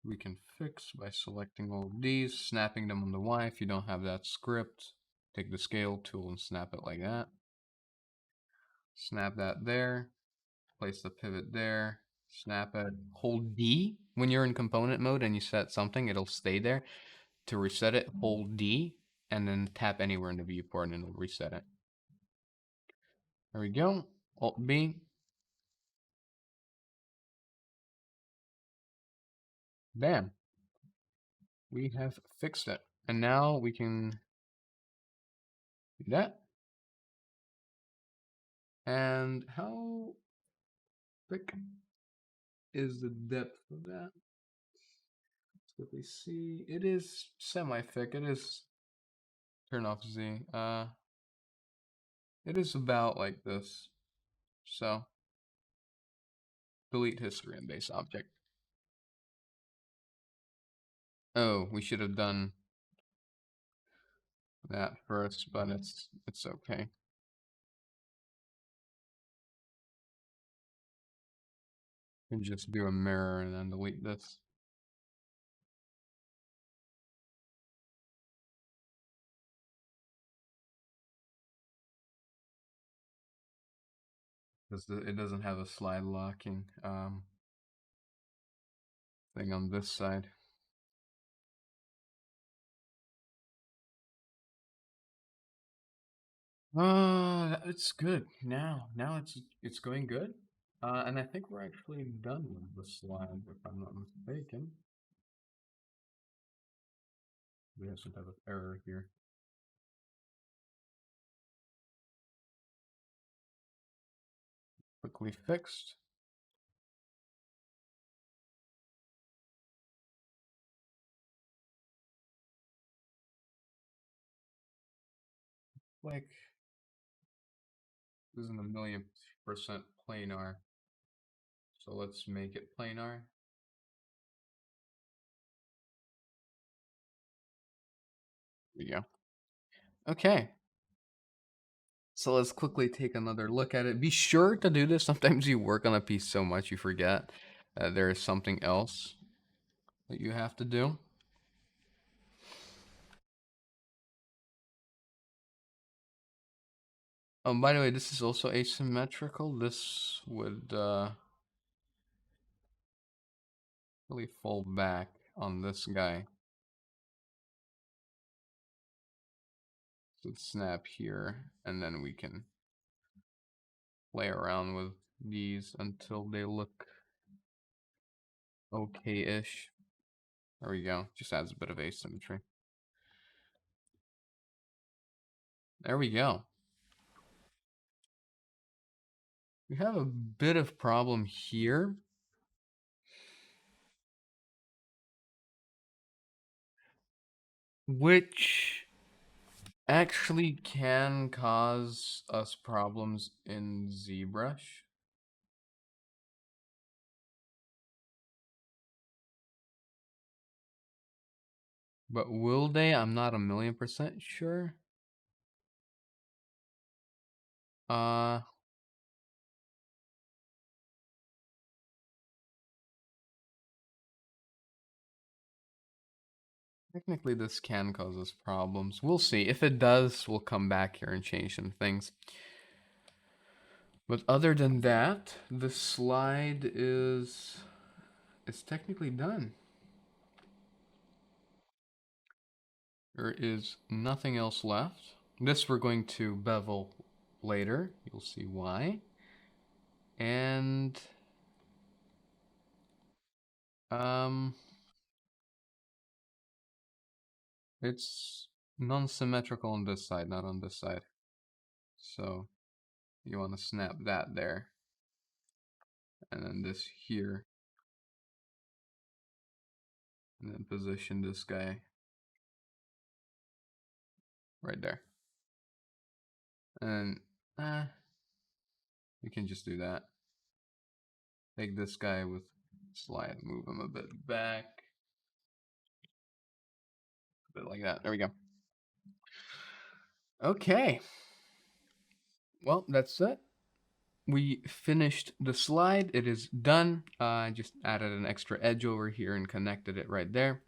We can fix by selecting all of these, snapping them on the Y. If you don't have that script, take the scale tool and snap it like that. Snap that there, place the pivot there, snap it, hold D. When you're in component mode and you set something, it'll stay there. To reset it, hold D, and then tap anywhere in the viewport and it'll reset it. There we go, Alt B. Bam. We have fixed it. And now we can do that. And how thick is the depth of that? Let's quickly see. It is semi-thick. It is, turn off Z. It is about like this. So delete history and base object. Oh, we should have done that first, but it's okay. We can just do a mirror and then delete this. Because it doesn't have a slide locking thing on this side. It's good now. Now it's going good. And I think we're actually done with the slide, if I'm not mistaken. We have some type of error here. Quickly fixed. Like, this isn't a million% planar. So let's make it planar. There we go. Okay. So let's quickly take another look at it. Be sure to do this. Sometimes you work on a piece so much you forget there is something else that you have to do. By the way, this is also asymmetrical. This would really fall back on this guy. So let's snap here, and then we can play around with these until they look okay-ish. There we go. Just adds a bit of asymmetry. There we go. We have a bit of problem here. Which actually can cause us problems in Zbrush. But will they? I'm not 1,000,000% sure. Technically this can cause us problems. We'll see. If it does, we'll come back here and change some things. But other than that, the slide is technically done. There is nothing else left. This we're going to bevel later. You'll see why. And it's non-symmetrical on this side, not on this side. So you want to snap that there. And then this here. And then position this guy right there. And we can just do that. Take this guy with slide, move him a bit back. A bit like that. There we go. Okay. Well, that's it. We finished the slide. It is done. I just added an extra edge over here and connected it right there.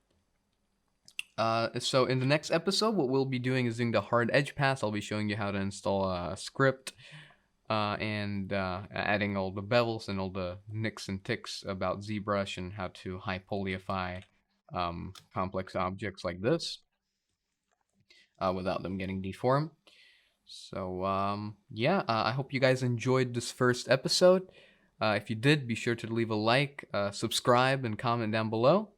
So in the next episode, what we'll be doing is doing the hard edge pass. I'll be showing you how to install a script and adding all the bevels and all the nicks and ticks about Zbrush and how to Highpolyify complex objects like this without them getting deformed. So yeah, I hope you guys enjoyed this first episode. If you did, be sure to leave a like, subscribe, and comment down below.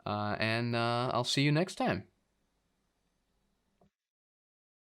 And I'll see you next time.